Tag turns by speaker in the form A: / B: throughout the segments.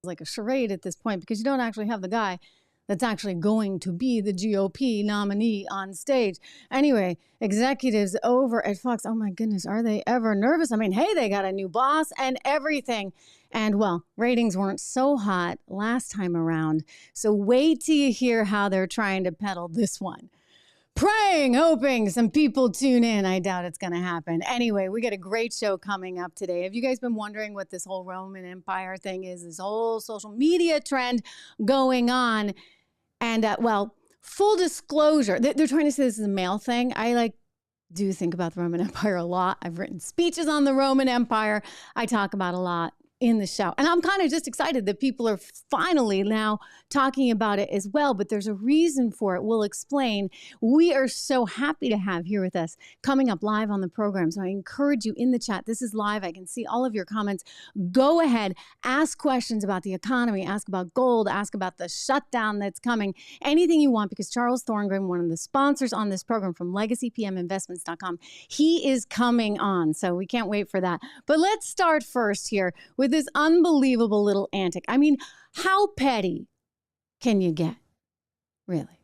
A: like a charade at this point because you don't actually have the guy that's actually going to be the GOP nominee on stage. Anyway, executives over at Fox, oh my goodness, are they ever nervous? I mean, hey, they got a new boss and everything. And well, ratings weren't so hot last time around. So wait till you hear how they're trying to peddle this one. Praying, hoping some people tune in. I doubt it's going to happen. Anyway, we got a great show coming up today. Have you guys been wondering what this whole Roman Empire thing is, this whole social media trend going on? And well, full disclosure, they're trying to say this is a male thing. I do think about the Roman Empire a lot. I've written speeches on the Roman Empire. I talk about a lot in the show. And I'm kind of just excited that people are finally now talking about it as well, but there's a reason for it. We'll explain. We are so happy to have here with us coming up live on the program. So I encourage you in the chat. This is live. I can see all of your comments. Go ahead, ask questions about the economy, ask about gold, ask about the shutdown that's coming, anything you want, because Charles Thorngren, one of the sponsors on this program from LegacyPMInvestments.com, he is coming on. So we can't wait for that. But let's start first here with this unbelievable little antic. I mean, how petty can you get? Really?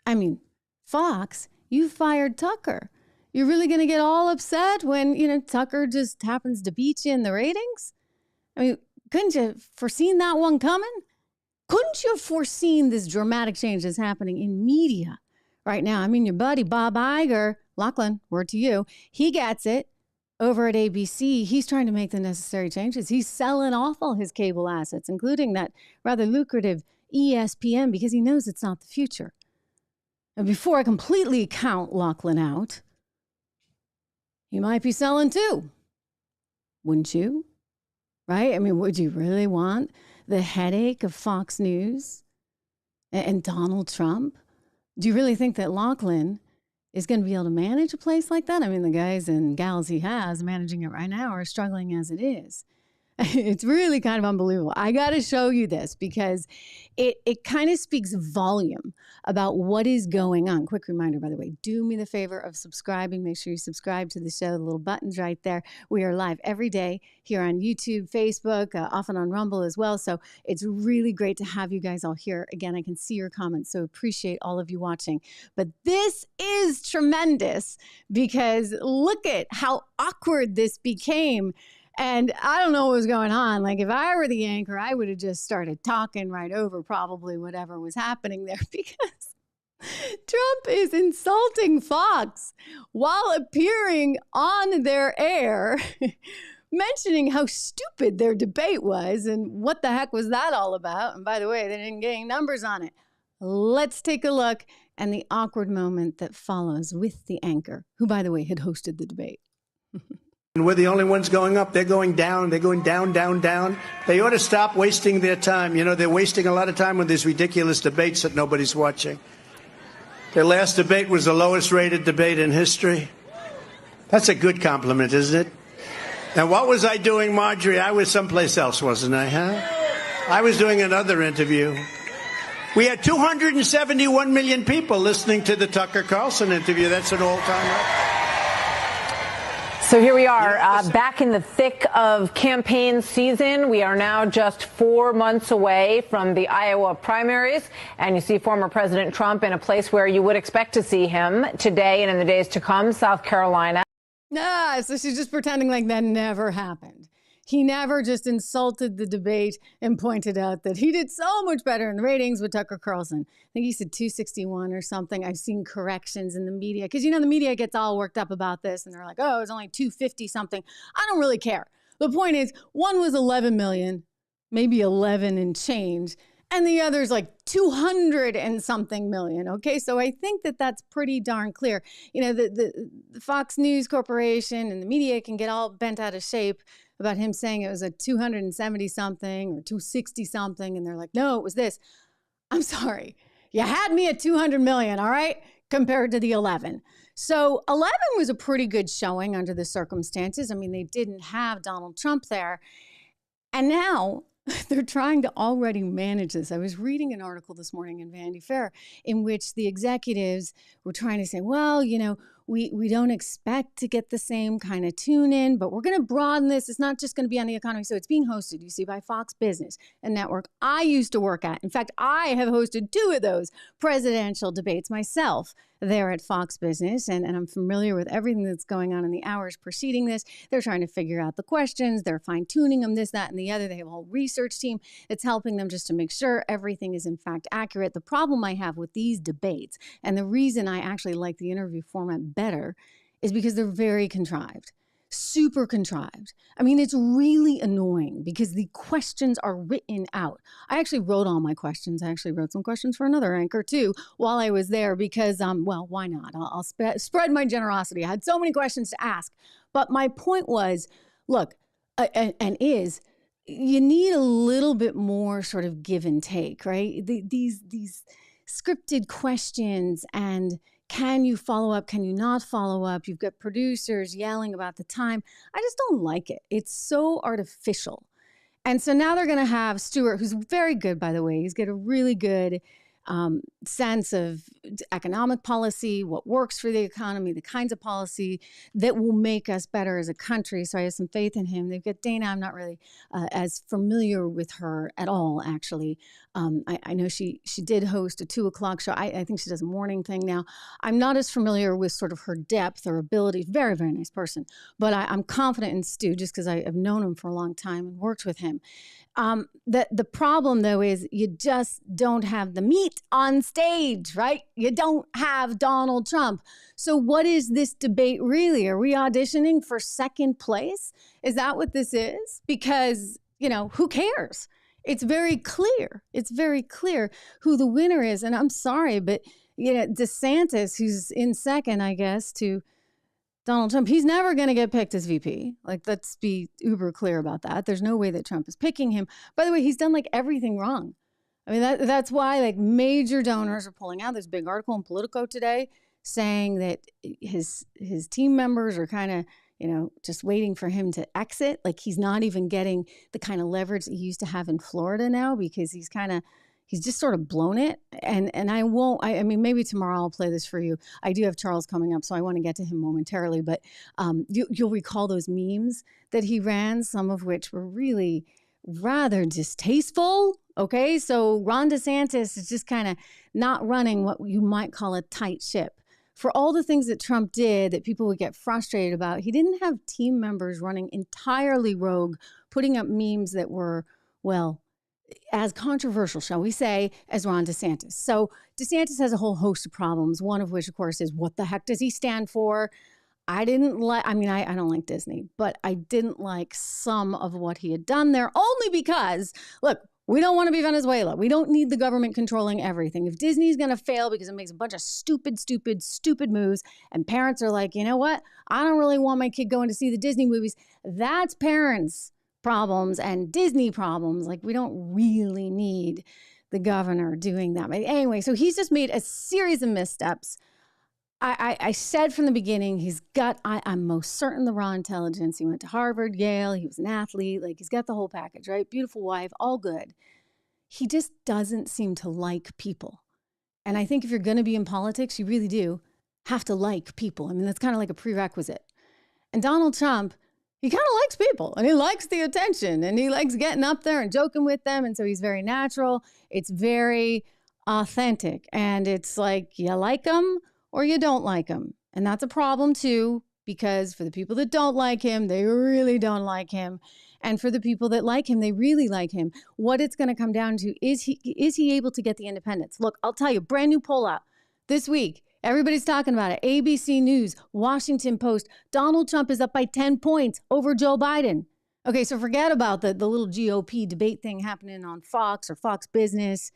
A: I mean, Fox, you fired Tucker. You're really going to get all upset when, Tucker just happens to beat you in the ratings? I mean, couldn't you have foreseen that one coming? Couldn't you have foreseen this dramatic change that's happening in media right now? I mean, your buddy Bob Iger, Lachlan, word to you, he gets it. Over at ABC, he's trying to make the necessary changes. He's selling off all his cable assets, including that rather lucrative ESPN, because he knows it's not the future. And before I completely count Lachlan out, he might be selling too. Wouldn't you? Right? I mean, would you really want the headache of Fox News and Donald Trump? Do you really think that Lachlan is going to be able to manage a place like that? I mean, the guys and gals he has managing it right now are struggling as it is. It's really kind of unbelievable. I got to show you this because it kind of speaks volume about what is going on. Quick reminder, by the way, do me the favor of subscribing. Make sure you subscribe to the show. The little button's right there. We are live every day here on YouTube, Facebook, often on Rumble as well. So it's really great to have you guys all here. Again, I can see your comments, so appreciate all of you watching. But this is tremendous because look at how awkward this became. And I don't know what was going on. Like, if I were the anchor, I would have just started talking right over probably whatever was happening there because Trump is insulting Fox while appearing on their air, mentioning how stupid their debate was and what the heck was that all about. And by the way, they didn't get any numbers on it. Let's take a look and the awkward moment that follows with the anchor, who, by the way, had hosted the debate.
B: And we're the only ones going up. They're going down. They're going down, down, down. They ought to stop wasting their time. They're wasting a lot of time with these ridiculous debates that nobody's watching. Their last debate was the lowest rated debate in history. That's a good compliment, isn't it? Now, what was I doing, Marjorie? I was someplace else, wasn't I, huh? I was doing another interview. We had 271 million people listening to the Tucker Carlson interview. That's an all-time record.
C: So here we are, back in the thick of campaign season. We are now just 4 months away from the Iowa primaries. And you see former President Trump in a place where you would expect to see him today and in the days to come, South Carolina.
A: So she's just pretending like that never happened. He never just insulted the debate and pointed out that he did so much better in the ratings with Tucker Carlson. I think he said 261 or something. I've seen corrections in the media because, the media gets all worked up about this and they're like, oh, it's only 250 something. I don't really care. The point is, one was 11 million, maybe 11 and change, and the other's like 200 and something million. Okay, so I think that that's pretty darn clear. The Fox News Corporation and the media can get all bent out of shape about him saying it was a 270 something or 260 something. And they're like, no, it was this. I'm sorry. You had me at 200 million, all right, compared to the 11. So 11 was a pretty good showing under the circumstances. I mean, they didn't have Donald Trump there. And now they're trying to already manage this. I was reading an article this morning in Vanity Fair in which the executives were trying to say, well, we don't expect to get the same kind of tune in, but we're going to broaden this. It's not just going to be on the economy. So it's being hosted, you see, by Fox Business, a network I used to work at. In fact, I have hosted 2 of those presidential debates myself there at Fox Business, and I'm familiar with everything that's going on in the hours preceding this. They're trying to figure out the questions. They're fine-tuning them, this, that, and the other. They have a whole research team that's helping them just to make sure everything is in fact accurate. The problem I have with these debates, and the reason I actually like the interview format better, is because they're very contrived. Super contrived. I mean, it's really annoying because the questions are written out. I actually wrote all my questions. I actually wrote some questions for another anchor too while I was there because, well, why not? I'll spread my generosity. I had so many questions to ask. But my point was, look, you need a little bit more sort of give and take, right? These scripted questions and can you follow up? Can you not follow up? You've got producers yelling about the time. I just don't like it. It's so artificial. And so now they're going to have Stewart, who's very good, by the way. He's got a really good sense of economic policy, what works for the economy, the kinds of policy that will make us better as a country. So I have some faith in him. They've got Dana. I'm not really as familiar with her at all, actually. I know she did host a 2:00 show. I think she does a morning thing now. I'm not as familiar with sort of her depth or ability. Very, very nice person. But I'm confident in Stu just because I've known him for a long time and worked with him. The problem, though, is you just don't have the meat on stage, right? You don't have Donald Trump. So what is this debate really? Are we auditioning for second place? Is that what this is? Because, who cares? It's very clear. It's very clear who the winner is. And I'm sorry, but, DeSantis, who's in second, I guess, to Donald Trump, he's never going to get picked as VP. Let's be uber clear about that. There's no way that Trump is picking him. By the way, he's done everything wrong. I mean, that's why major donors are pulling out. There's a big article in Politico today saying that his team members are kind of, just waiting for him to exit. He's not even getting the kind of leverage that he used to have in Florida now because he's just sort of blown it. And I mean, maybe tomorrow I'll play this for you. I do have Charles coming up, so I want to get to him momentarily. But you'll recall those memes that he ran, some of which were really rather distasteful. Okay, so Ron DeSantis is just kind of not running what you might call a tight ship. For all the things that Trump did that people would get frustrated about, he didn't have team members running entirely rogue, putting up memes that were, well, as controversial, shall we say, as Ron DeSantis. So DeSantis has a whole host of problems, one of which, of course, is what the heck does he stand for? I don't like Disney, but I didn't like some of what he had done there only because, look, we don't want to be Venezuela. We don't need the government controlling everything. If Disney's going to fail because it makes a bunch of stupid moves and parents are like, you know what? I don't really want my kid going to see the Disney movies. That's parents' problems and Disney problems. We don't really need the governor doing that. But anyway, so he's just made a series of missteps. I said from the beginning, I'm most certain the raw intelligence. He went to Harvard, Yale, he was an athlete. He's got the whole package, right? Beautiful wife, all good. He just doesn't seem to like people. And I think if you're going to be in politics, you really do have to like people. I mean, that's kind of like a prerequisite. And Donald Trump, he kind of likes people and he likes the attention and he likes getting up there and joking with them. And so he's very natural. It's very authentic. And it's you like him or you don't like him. And that's a problem too, because for the people that don't like him, they really don't like him. And for the people that like him, they really like him. What it's going to come down to is he able to get the independents? Look, I'll tell you, brand new poll out this week. Everybody's talking about it. ABC News, Washington Post. Donald Trump is up by 10 points over Joe Biden. Okay, so forget about the little GOP debate thing happening on Fox or Fox Business,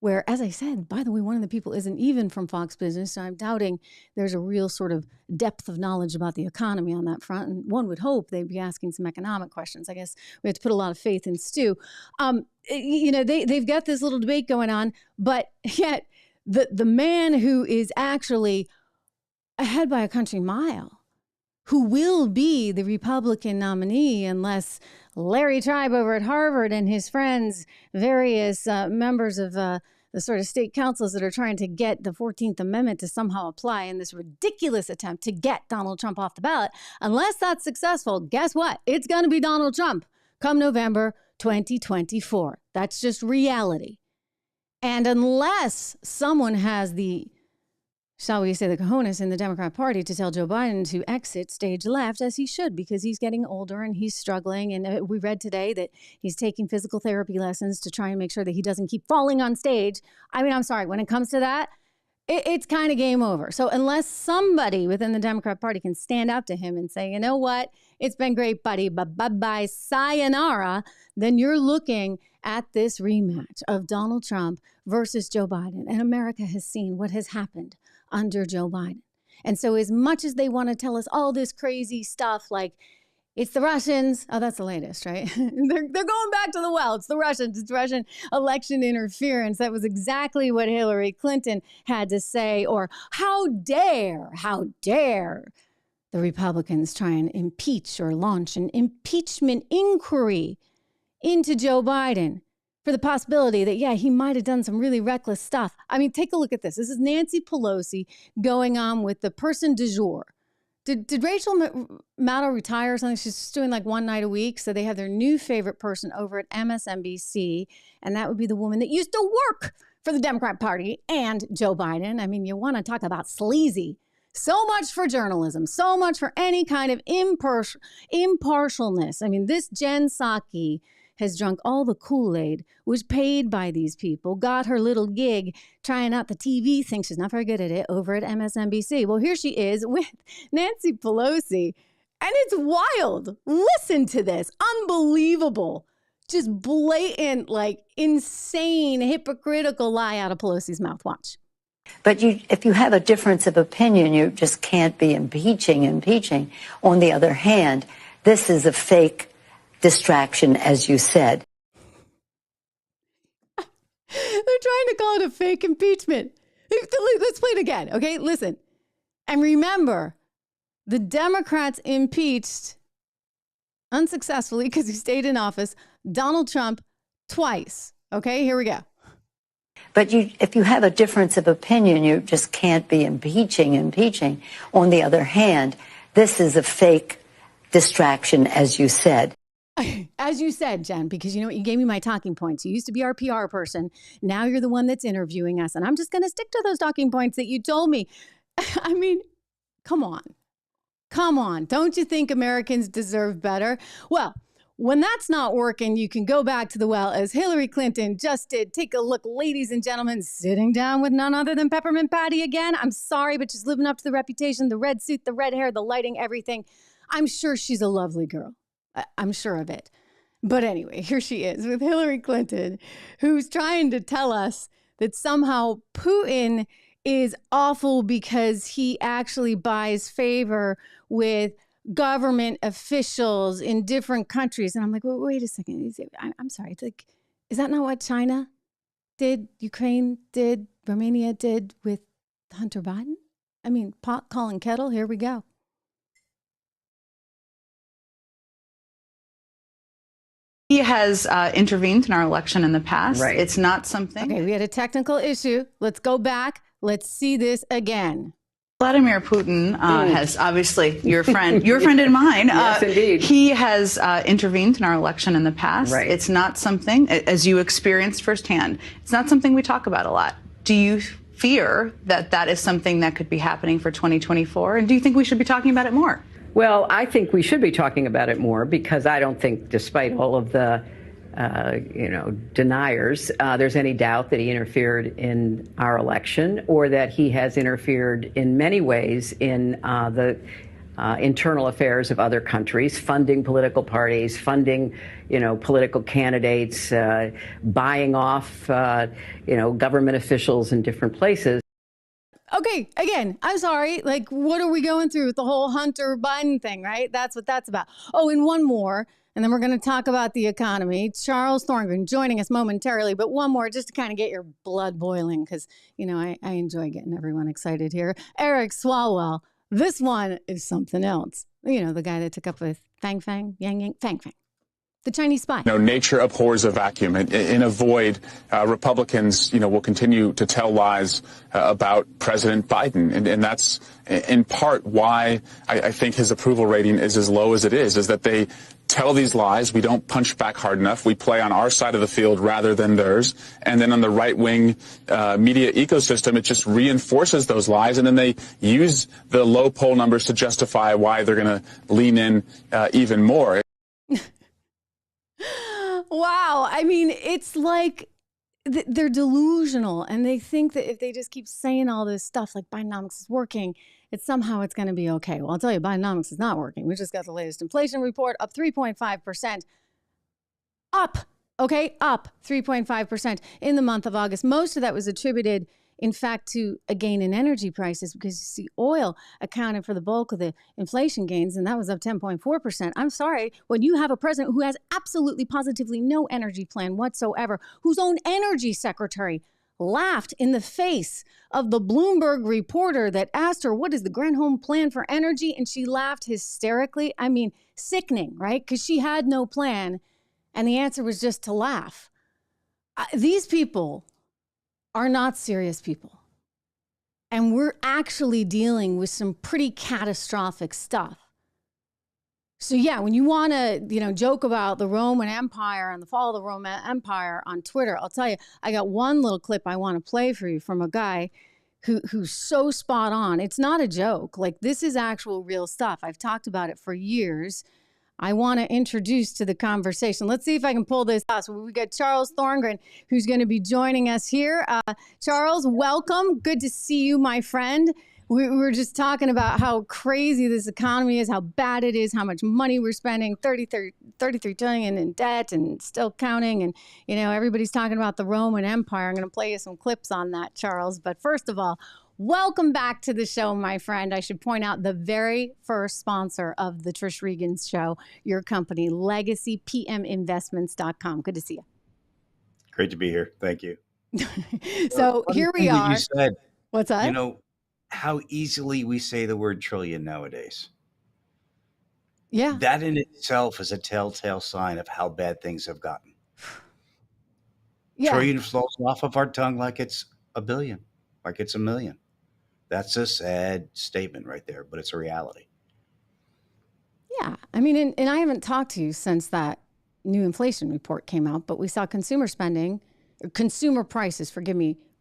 A: where, as I said, by the way, one of the people isn't even from Fox Business, so I'm doubting there's a real sort of depth of knowledge about the economy on that front. And one would hope they'd be asking some economic questions. I guess we have to put a lot of faith in Stu. They've got this little debate going on, but yet the man who is actually ahead by a country mile, who will be the Republican nominee unless Larry Tribe over at Harvard and his friends, various members of the the sort of state councils that are trying to get the 14th Amendment to somehow apply in this ridiculous attempt to get Donald Trump off the ballot, unless that's successful, guess what? It's going to be Donald Trump come November 2024. That's just reality. And unless someone has the, shall we say, the cojones in the Democrat Party to tell Joe Biden to exit stage left, as he should, because he's getting older and he's struggling. And we read today that he's taking physical therapy lessons to try and make sure that he doesn't keep falling on stage. I mean, I'm sorry, when it comes to that, it's kind of game over. So unless somebody within the Democrat Party can stand up to him and say, you know what, it's been great, buddy, but bye-bye, sayonara, then you're looking at this rematch of Donald Trump versus Joe Biden. And America has seen what has happened under Joe Biden. And so as much as they want to tell us all this crazy stuff like it's the Russians, oh, that's the latest, right? they're going back to the well. It's the Russians. It's Russian election interference. That was exactly what Hillary Clinton had to say. Or how dare the Republicans try and impeach or launch an impeachment inquiry into Joe Biden for the possibility that, yeah, he might have done some really reckless stuff. I mean, take a look at this. This is Nancy Pelosi going on with the person du jour. Did Rachel Maddow retire or something? She's just doing like one night a week. So they have their new favorite person over at MSNBC. And that would be the woman that used to work for the Democrat Party and Joe Biden. I mean, you want to talk about sleazy. So much for journalism. So much for any kind of impartialness. I mean, this Jen Psaki has drunk all the Kool-Aid, was paid by these people, got her little gig trying out the TV thing. She's not very good at it over at MSNBC. Well, here she is with Nancy Pelosi, and it's wild. Listen to this. Unbelievable. Just blatant, like insane, hypocritical lie out of Pelosi's mouth. Watch.
D: But if you have a difference of opinion, you just can't be impeaching. On the other hand, this is a fake distraction, as you said.
A: They're trying to call it a fake impeachment. Let's play it again, okay? Listen. And remember, the Democrats impeached unsuccessfully, because he stayed in office, Donald Trump twice. Okay, here we go.
D: But if you have a difference of opinion, you just can't be impeaching. On the other hand, this is a fake distraction, as you said.
A: As you said, Jen, because you know what? You gave me my talking points. You used to be our PR person. Now you're the one that's interviewing us. And I'm just going to stick to those talking points that you told me. I mean, come on. Don't you think Americans deserve better? Well, when that's not working, you can go back to the well, as Hillary Clinton just did. Take a look, ladies and gentlemen, sitting down with none other than Peppermint Patty again. I'm sorry, but she's living up to the reputation, the red suit, the red hair, the lighting, everything. I'm sure she's a lovely girl. I'm sure of it. But anyway, here she is with Hillary Clinton, who's trying to tell us that somehow Putin is awful because he actually buys favor with government officials in different countries. And I'm like, well, wait a second. I'm sorry. It's like, is that not what China did, Ukraine did, Romania did with Hunter Biden? I mean, pot calling kettle. Here we go.
E: He has intervened in our election in the past. Right. It's not something.
A: Okay, we had a technical issue. Let's go back. Let's see this again.
E: Vladimir Putin has obviously your friend and mine.
F: Yes, indeed.
E: He has intervened in our election in the past. Right. It's not something, as you experienced firsthand, it's not something we talk about a lot. Do you fear that that is something that could be happening for 2024? And do you think we should be talking about it more?
F: Well, I think we should be talking about it more, because I don't think, despite all of the, deniers, there's any doubt that he interfered in our election, or that he has interfered in many ways in the internal affairs of other countries, funding political parties, funding, political candidates, buying off, government officials in different places.
A: Okay, again, I'm sorry. Like, what are we going through with the whole Hunter Biden thing, right? That's what that's about. Oh, and one more, and then we're going to talk about the economy. Charles Thorngren joining us momentarily, but one more just to kind of get your blood boiling, because, I enjoy getting everyone excited here. Eric Swalwell. This one is something else. The guy that took up with Fang, Yang, Fang. The Chinese spy.
G: Nature abhors a vacuum. In a void, Republicans, will continue to tell lies about President Biden. And that's in part why I think his approval rating is as low as it is that they tell these lies. We don't punch back hard enough. We play on our side of the field rather than theirs. And then on the right-wing media ecosystem, it just reinforces those lies. And then they use the low poll numbers to justify why they're going to lean in even more.
A: Wow. I mean, it's like they're delusional, and they think that if they just keep saying all this stuff like Bidenomics is working, it's going to be okay. Well, I'll tell you, Bidenomics is not working. We just got the latest inflation report, up 3.5%. Up 3.5% in the month of August. Most of that was attributed, in fact, to a gain in energy prices, because you see oil accounted for the bulk of the inflation gains, and that was up 10.4%. I'm sorry, when you have a president who has absolutely positively no energy plan whatsoever, whose own energy secretary laughed in the face of the Bloomberg reporter that asked her, what is the Granholm plan for energy? And she laughed hysterically. I mean, sickening, right? Because she had no plan, and the answer was just to laugh. These people are not serious people. And we're actually dealing with some pretty catastrophic stuff. So yeah, when you want to, joke about the Roman Empire and the fall of the Roman Empire on Twitter, I'll tell you, I got one little clip I want to play for you from a guy who's so spot on. It's not a joke. Like, this is actual real stuff. I've talked about it for years. I want to introduce to the conversation. Let's see if I can pull this off. So we got Charles Thorngren, who's going to be joining us here. Charles, welcome. Good to see you, my friend. We were just talking about how crazy this economy is, how bad it is, how much money we're spending, 33 trillion in debt and still counting. And, everybody's talking about the Roman Empire. I'm going to play you some clips on that, Charles. But first of all, welcome back to the show, my friend. I should point out the very first sponsor of the Trish Regan Show, your company, LegacyPMInvestments.com. Good to see you.
H: Great to be here. Thank you.
A: So here we are.
H: You said,
A: what's that?
H: How easily we say the word trillion nowadays.
A: Yeah.
H: That in itself is a telltale sign of how bad things have gotten. Yeah. Trillion flows off of our tongue like it's a billion, like it's a million. That's a sad statement right there, but it's a reality.
A: Yeah. I mean, and I haven't talked to you since that new inflation report came out, but we saw consumer prices,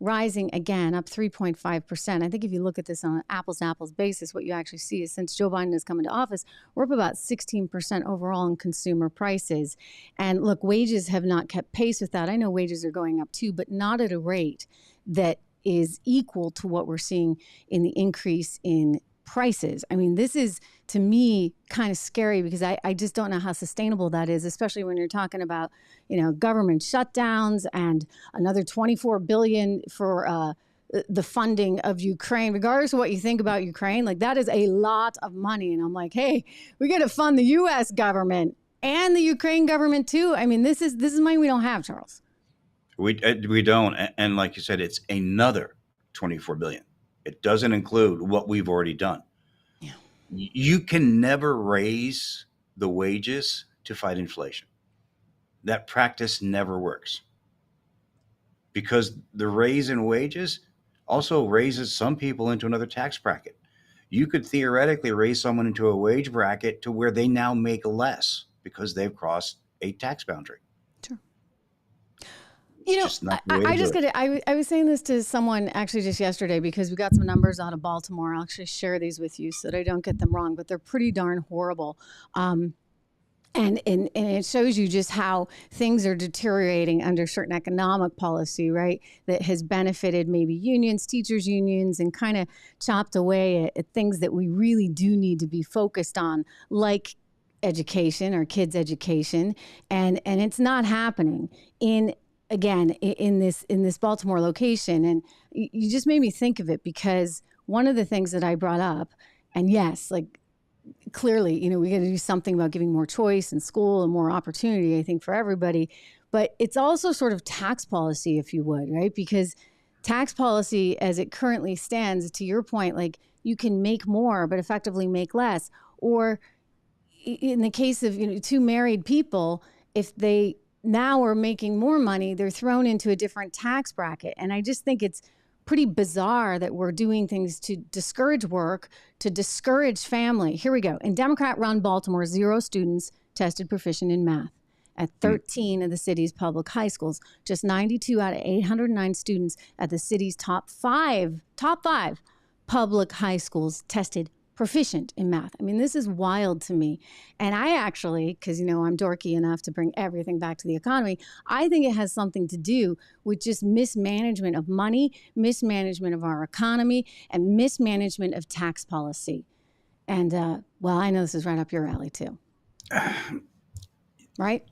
A: rising again, up 3.5%. I think if you look at this on an apples-to-apples basis, what you actually see is since Joe Biden has come into office, we're up about 16% overall in consumer prices. And look, wages have not kept pace with that. I know wages are going up too, but not at a rate that is equal to what we're seeing in the increase in prices. I mean, this is, to me, kind of scary because I just don't know how sustainable that is, especially when you're talking about, government shutdowns and another $24 billion for the funding of Ukraine. Regardless of what you think about Ukraine, like, that is a lot of money. And I'm like, hey, we got to fund the U.S. government and the Ukraine government too. I mean, this is money we don't have, Charles.
H: We don't. And like you said, it's another $24 billion. It doesn't include what we've already done. Yeah. You can never raise the wages to fight inflation. That practice never works because the raise in wages also raises some people into another tax bracket. You could theoretically raise someone into a wage bracket to where they now make less because they've crossed a tax boundary.
A: Sure. I was saying this to someone actually just yesterday because we got some numbers out of Baltimore. I'll actually share these with you so that I don't get them wrong, but they're pretty darn horrible. And it shows you just how things are deteriorating under certain economic policy, right? That has benefited maybe unions, teachers unions, and kind of chopped away at things that we really do need to be focused on, like education or kids' education. And it's not happening in this Baltimore location. And you just made me think of it because one of the things that I brought up, and yes, like, clearly, we got to do something about giving more choice in school and more opportunity, I think, for everybody. But it's also sort of tax policy, if you would, right? Because tax policy as it currently stands, to your point, like, you can make more, but effectively make less. Or in the case of, two married people, if they now are making more money, they're thrown into a different tax bracket. And I just think it's pretty bizarre that we're doing things to discourage work, to discourage family. Here we go. In Democrat-run Baltimore, 0 students tested proficient in math at 13 of the city's public high schools. Just 92 out of 809 students at the city's top five public high schools tested proficient in math. I mean, this is wild to me. And I actually, because, you know, I'm dorky enough to bring everything back to the economy, I think it has something to do with just mismanagement of money, mismanagement of our economy, and mismanagement of tax policy. And, well, I know this is right up your alley, too. Right?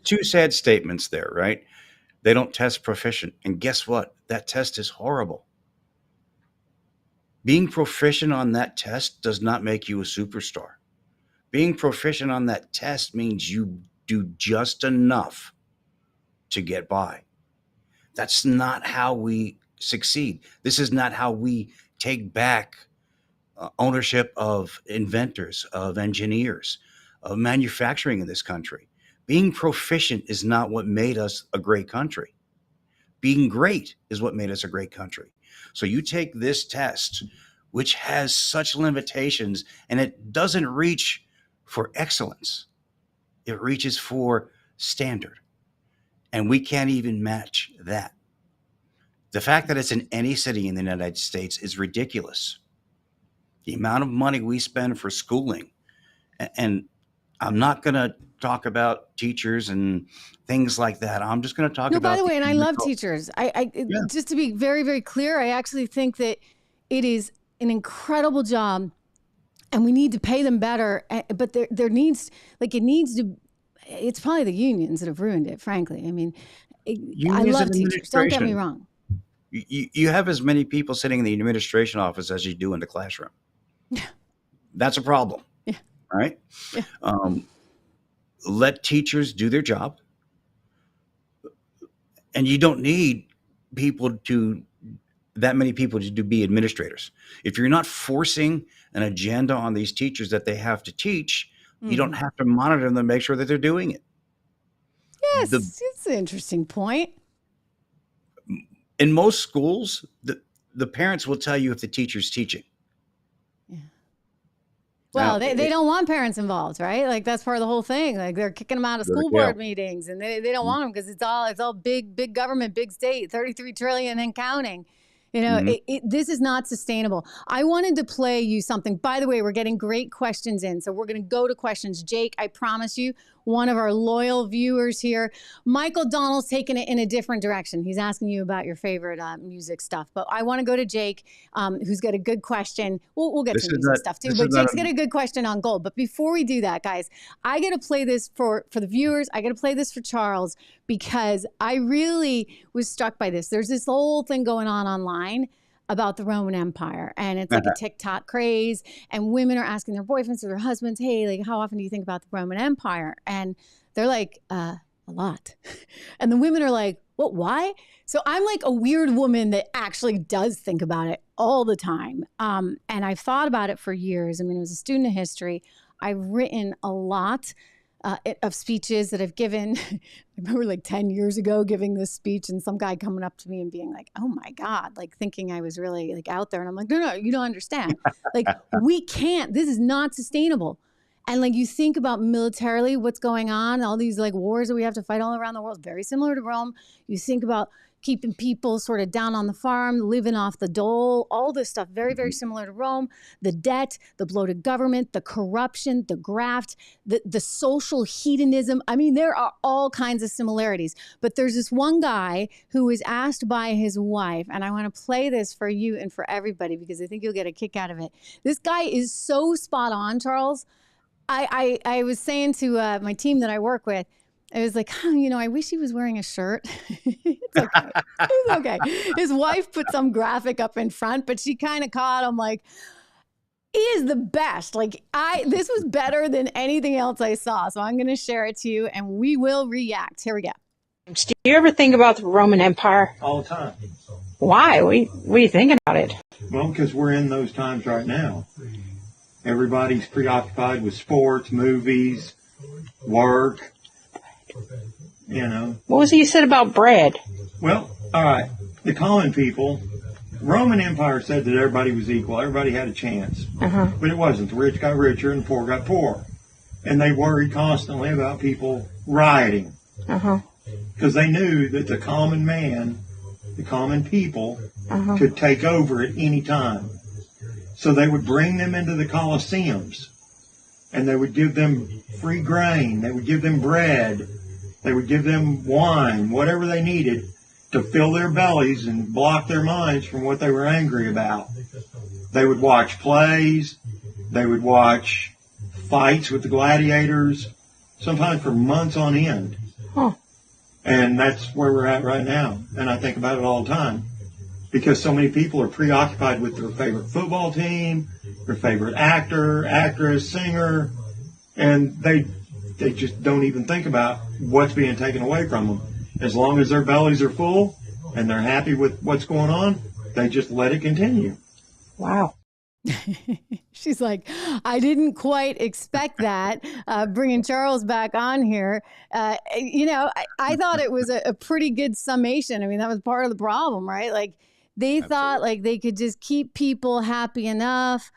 H: Two sad statements there, right? They don't test proficient. And guess what? That test is horrible. Being proficient on that test does not make you a superstar. Being proficient on that test means you do just enough to get by. That's not how we succeed. This is not how we take back ownership of inventors, of engineers, of manufacturing in this country. Being proficient is not what made us a great country. Being great is what made us a great country. So you take this test, which has such limitations, and it doesn't reach for excellence. It reaches for standard. And we can't even match that. The fact that it's in any city in the United States is ridiculous. The amount of money we spend for schooling, and I'm not going to talk about teachers and things like that. I'm just going to talk about.
A: No, by the way, and I love teachers. Just to be very, very clear, I actually think that it is an incredible job, and we need to pay them better. But there needs, like, it needs to. It's probably the unions that have ruined it. Frankly, I mean, I love teachers. Don't get me wrong.
H: You have as many people sitting in the administration office as you do in the classroom. Yeah, that's a problem.
A: Yeah.
H: All right.
A: Yeah.
H: Let teachers do their job. And you don't need that many people to be administrators. If you're not forcing an agenda on these teachers that they have to teach, you don't have to monitor them to make sure that they're doing it.
A: Yes, it's an interesting point.
H: In most schools, the parents will tell you if the teacher's teaching.
A: Yeah. Well, they don't want parents involved, right? Like, that's part of the whole thing. Like, they're kicking them out of school board meetings, and they don't want them because it's all big government, big state, 33 trillion and counting. You know, this is not sustainable. I wanted to play you something. By the way, we're getting great questions in, so we're going to go to questions. Jake, I promise you, one of our loyal viewers here. Michael Donald's taking it in a different direction. He's asking you about your favorite music stuff. But I want to go to Jake, who's got a good question. We'll get to music stuff too. But Jake's got a good question on gold. But before we do that, guys, I got to play this for the viewers. I got to play this for Charles, because I really was struck by this. There's this whole thing going on online about the Roman Empire, and it's like a TikTok craze, and women are asking their boyfriends or their husbands, hey, like, how often do you think about the Roman Empire? And they're like, a lot. And the women are like, what, why? So I'm like a weird woman that actually does think about it all the time. And I've thought about it for years. I mean, I was a student of history. I've written a lot of speeches that I've given. I remember like 10 years ago giving this speech, and some guy coming up to me and being like, oh my God, like thinking I was really like out there. And I'm like, no, you don't understand. Like, we can't, this is not sustainable. And like, you think about militarily what's going on, all these like wars that we have to fight all around the world, very similar to Rome. You think about keeping people sort of down on the farm, living off the dole, all this stuff, very, very similar to Rome. The debt, the bloated government, the corruption, the graft, the social hedonism. I mean, there are all kinds of similarities. But there's this one guy who was asked by his wife, and I want to play this for you and for everybody because I think you'll get a kick out of it. This guy is so spot on, Charles. I was saying to my team that I work with, I was like, I wish he was wearing a shirt. It's okay. It's okay. His wife put some graphic up in front, but she kind of caught him like, he is the best. Like, this was better than anything else I saw. So I'm going to share it to you and we will react. Here we go.
I: Do you ever think about the Roman Empire?
J: All the time.
I: Why? What are you thinking about it?
J: Well, because we're in those times right now. Everybody's preoccupied with sports, movies, work. You know.
I: What was it you said about bread?
J: Well, all right. The common people, Roman Empire said that everybody was equal. Everybody had a chance. But it wasn't. The rich got richer and the poor got poorer. And they worried constantly about people rioting. Because they knew that the common man, the common people, could take over at any time. So they would bring them into the Colosseums. And they would give them free grain. They would give them bread. They would give them wine, whatever they needed to fill their bellies and block their minds from what they were angry about. They would watch plays. They would watch fights with the gladiators, sometimes for months on end. And that's where we're at right now. And I think about it all the time because so many people are preoccupied with their favorite football team, their favorite actor, actress, singer, and they just don't even think about what's being taken away from them. As long as their bellies are full and they're happy with what's going on, they just let it continue.
I: Wow.
A: She's like, I didn't quite expect that. Bringing Charles back on here. I thought it was a pretty good summation. I mean, that was part of the problem, right? Like they thought like they could just keep people happy enough,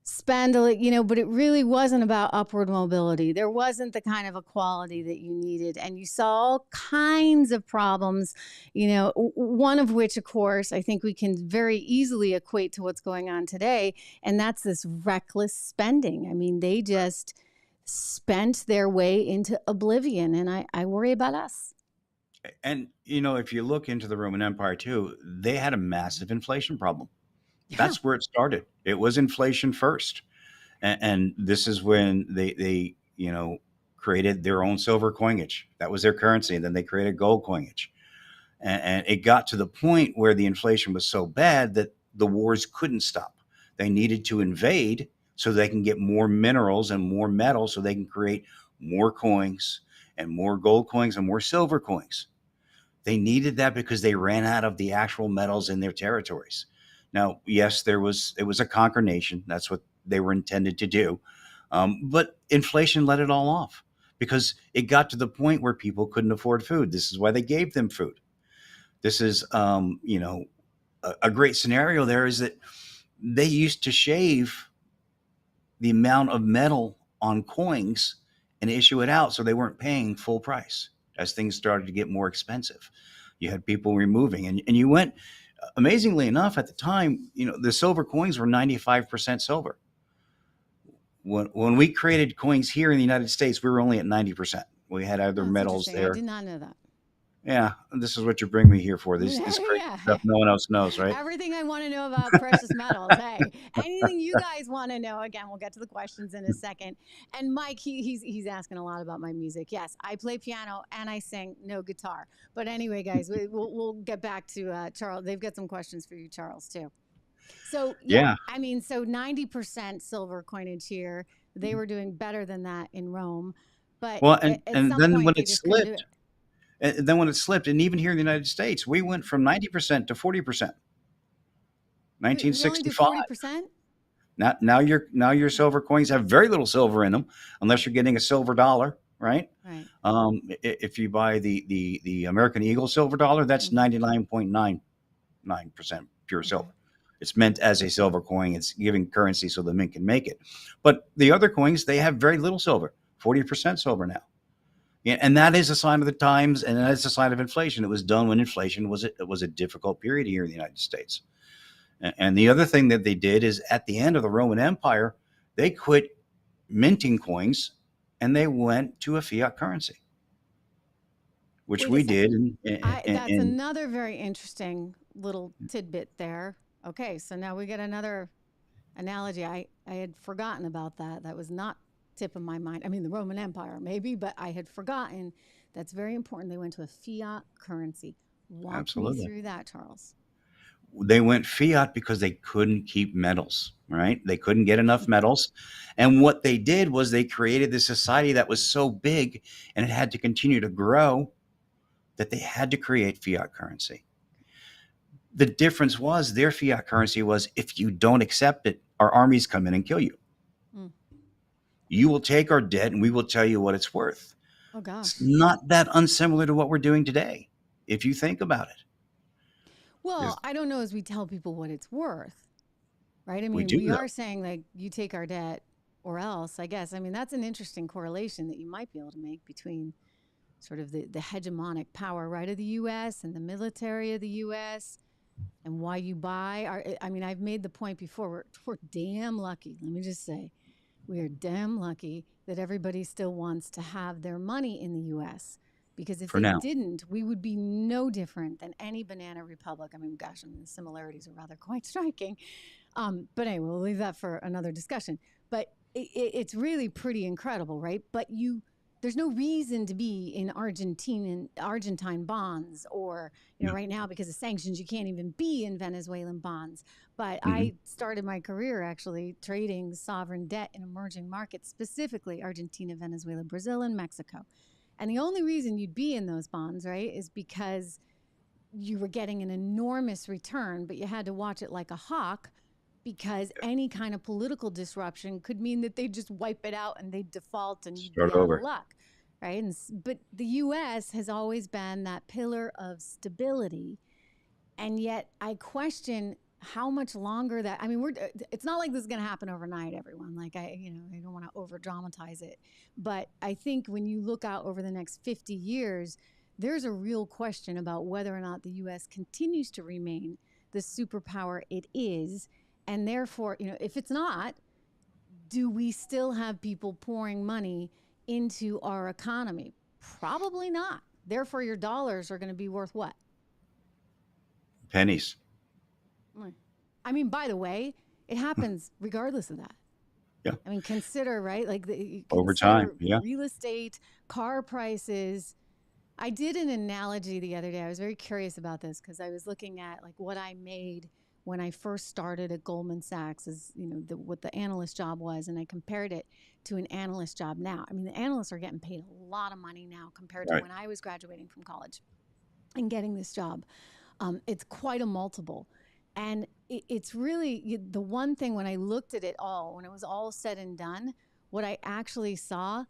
A: spend but it really wasn't about upward mobility. There wasn't the kind of equality that you needed. And you saw all kinds of problems, one of which, of course, I think we can very easily equate to what's going on today. And that's this reckless spending. I mean, they just spent their way into oblivion. And I worry about us.
H: And, if you look into the Roman Empire, too, they had a massive inflation problem. Yeah. That's where it started. It was inflation first. And this is when they created their own silver coinage. That was their currency. And then they created gold coinage. And it got to the point where the inflation was so bad that the wars couldn't stop. They needed to invade so they can get more minerals and more metal so they can create more coins and more gold coins and more silver coins. They needed that because they ran out of the actual metals in their territories. Now, yes, it was a conquer nation. That's what they were intended to do. But inflation let it all off because it got to the point where people couldn't afford food. This is why they gave them food. This is, a great scenario there is that they used to shave the amount of metal on coins and issue it out so they weren't paying full price as things started to get more expensive. You had people removing and you went. Amazingly enough, at the time, the silver coins were 95% silver. When we created coins here in the United States, we were only at 90%. We had other metals there.
A: I did not know that.
H: Yeah, this is what you bring me here for. This crazy stuff no one else knows, right?
A: Everything I want to know about precious metals. Hey, anything you guys want to know? Again, we'll get to the questions in a second. And Mike, he's asking a lot about my music. Yes, I play piano and I sing, no guitar. But anyway, guys, we'll get back to Charles. They've got some questions for you, Charles, too. So yeah, I mean, so 90% silver coinage here. They were doing better than that in Rome. But
H: and then when it slipped. And then when it slipped, and even here in the United States, we went from 90% to 40%. 1965. 40%? Now your silver coins have very little silver in them, unless you're getting a silver dollar, right?
A: Right.
H: If you buy the American Eagle silver dollar, that's 99.99% pure silver. It's meant as a silver coin. It's giving currency so the mint can make it. But the other coins, they have very little silver, 40% silver now. Yeah, and that is a sign of the times, and that is a sign of inflation. It was done when inflation was a difficult period here in the United States. And the other thing that they did is at the end of the Roman Empire, they quit minting coins and they went to a fiat currency, which we did.
A: That's another very interesting little tidbit there. Okay, so now we get another analogy. I had forgotten about that. That was not tip of my mind. I mean, the Roman Empire, maybe, but I had forgotten. That's very important. They went to a fiat currency. Walk me through that, Charles.
H: They went fiat because they couldn't keep metals, right? They couldn't get enough metals. And what they did was they created this society that was so big and it had to continue to grow that they had to create fiat currency. The difference was their fiat currency was, if you don't accept it, our armies come in and kill you. You will take our debt and we will tell you what it's worth.
A: Oh, gosh.
H: It's not that unsimilar to what we're doing today, if you think about it.
A: Well, I don't know as we tell people what it's worth, right? I mean,
H: do,
A: we
H: though.
A: are saying, like, you take our debt or else, I guess. I mean, that's an interesting correlation that you might be able to make between sort of the hegemonic power, right, of the U.S. and the military of the U.S. and why you buy. I mean, I've made the point before, we're damn lucky. Let me just say, we are damn lucky that everybody still wants to have their money in the U.S. Because if they didn't, we would be no different than any banana republic. I mean, gosh, the similarities are rather quite striking. But anyway, we'll leave that for another discussion. But it's really pretty incredible, right? But there's no reason to be in Argentine bonds, or right now because of sanctions, you can't even be in Venezuelan bonds. But I started my career actually trading sovereign debt in emerging markets, specifically Argentina, Venezuela, Brazil, and Mexico. And the only reason you'd be in those bonds, right, is because you were getting an enormous return, but you had to watch it like a hawk, because any kind of political disruption could mean that they just wipe it out and they default and you'd be out of luck, right? But the U.S. has always been that pillar of stability, and yet I question how much longer that. I mean, it's not like this is going to happen overnight, everyone. Like I don't want to over dramatize it, but I think when you look out over the next 50 years, there's a real question about whether or not the U.S. continues to remain the superpower it is. And therefore, if it's not, do we still have people pouring money into our economy? Probably not. Therefore, your dollars are going to be worth what?
H: Pennies.
A: I mean, by the way, it happens regardless of that.
H: Yeah.
A: I mean, consider, right? Like
H: over time, yeah.
A: Real estate, car prices. I did an analogy the other day. I was very curious about this because I was looking at like what I made when I first started at Goldman Sachs, as what the analyst job was, and I compared it to an analyst job now. I mean, the analysts are getting paid a lot of money now compared to when I was graduating from college and getting this job. It's quite a multiple. And it's really the one thing when I looked at it all, when it was all said and done, what I actually saw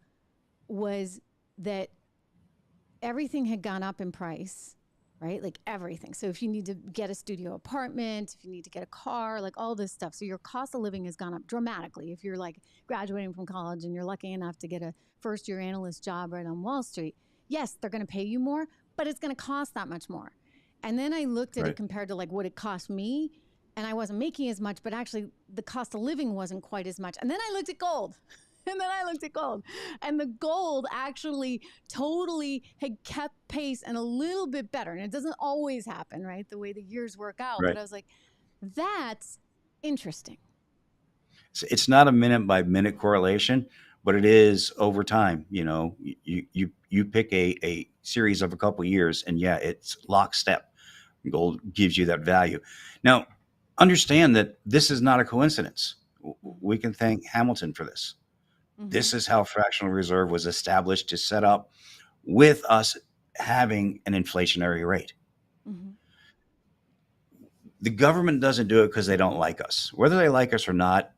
A: was that everything had gone up in price. Right? Like everything. So if you need to get a studio apartment, if you need to get a car, like all this stuff. So your cost of living has gone up dramatically. If you're like graduating from college and you're lucky enough to get a first-year analyst job right on Wall Street, yes, they're going to pay you more, but it's going to cost that much more. And then I looked at it compared to like what it cost me, and I wasn't making as much, but actually the cost of living wasn't quite as much. And then I looked at gold. And the gold actually totally had kept pace and a little bit better. And it doesn't always happen, right? The way the years work out. But I was like, that's interesting.
H: It's not a minute by minute correlation, but it is over time. You pick a series of a couple of years, and it's lockstep. Gold gives you that value. Now, understand that this is not a coincidence. We can thank Hamilton for this. This is how fractional reserve was established to set up with us having an inflationary rate. The government doesn't do it because they don't like us. Whether they like us or not,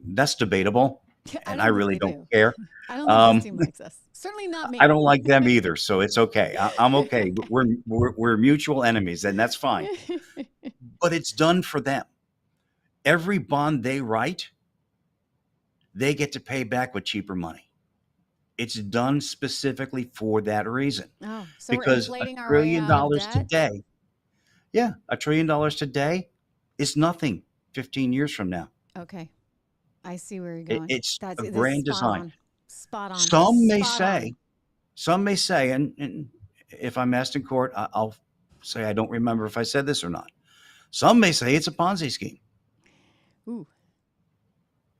H: that's debatable. And I really don't care.
A: I don't think this team likes us. Certainly not me.
H: I don't like them either, so it's okay. I'm okay. We're mutual enemies, and that's fine. But it's done for them. Every bond they write, they get to pay back with cheaper money. It's done specifically for that reason.
A: Oh, so
H: because
A: we're inflating
H: $1
A: our way out of debt?
H: today, $1 trillion today is nothing 15 years from now.
A: Okay. I see where you're going.
H: It's a grand design.
A: Spot on.
H: Some may say, and if I'm asked in court, I'll say I don't remember if I said this or not. Some may say it's a Ponzi scheme.
A: Ooh.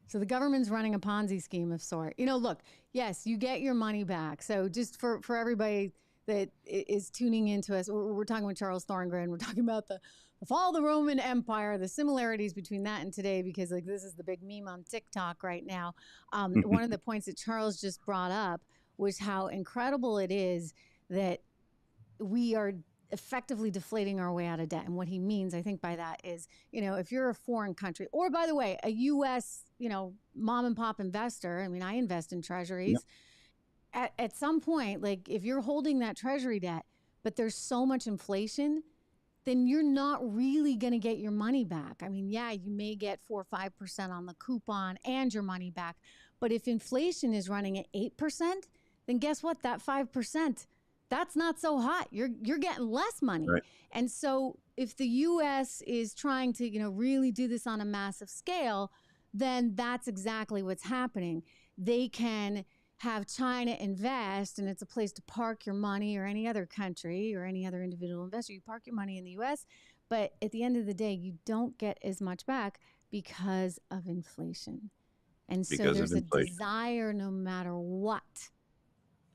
A: So the government's running a Ponzi scheme of sort. Look, yes, you get your money back. So just for everybody that is tuning into us, we're talking with Charles Thorngren. We're talking about the fall of the Roman Empire, the similarities between that and today, because like this is the big meme on TikTok right now. One of the points that Charles just brought up was how incredible it is that we are effectively deflating our way out of debt. And what he means, I think by that is, if you're a foreign country, or by the way, a U.S., mom and pop investor, I mean, I invest in treasuries. at some point, like if you're holding that treasury debt, but there's so much inflation, then you're not really going to get your money back. I mean, yeah, you may get 4 or 5% on the coupon and your money back. But if inflation is running at 8%, then guess what? That 5%, that's not so hot. You're getting less money.
H: Right.
A: And so if the U.S. is trying to, really do this on a massive scale, then that's exactly what's happening. They can have China invest, and it's a place to park your money, or any other country or any other individual investor. You park your money in the U.S., but at the end of the day, you don't get as much back because of inflation. And so there's a desire, no matter what,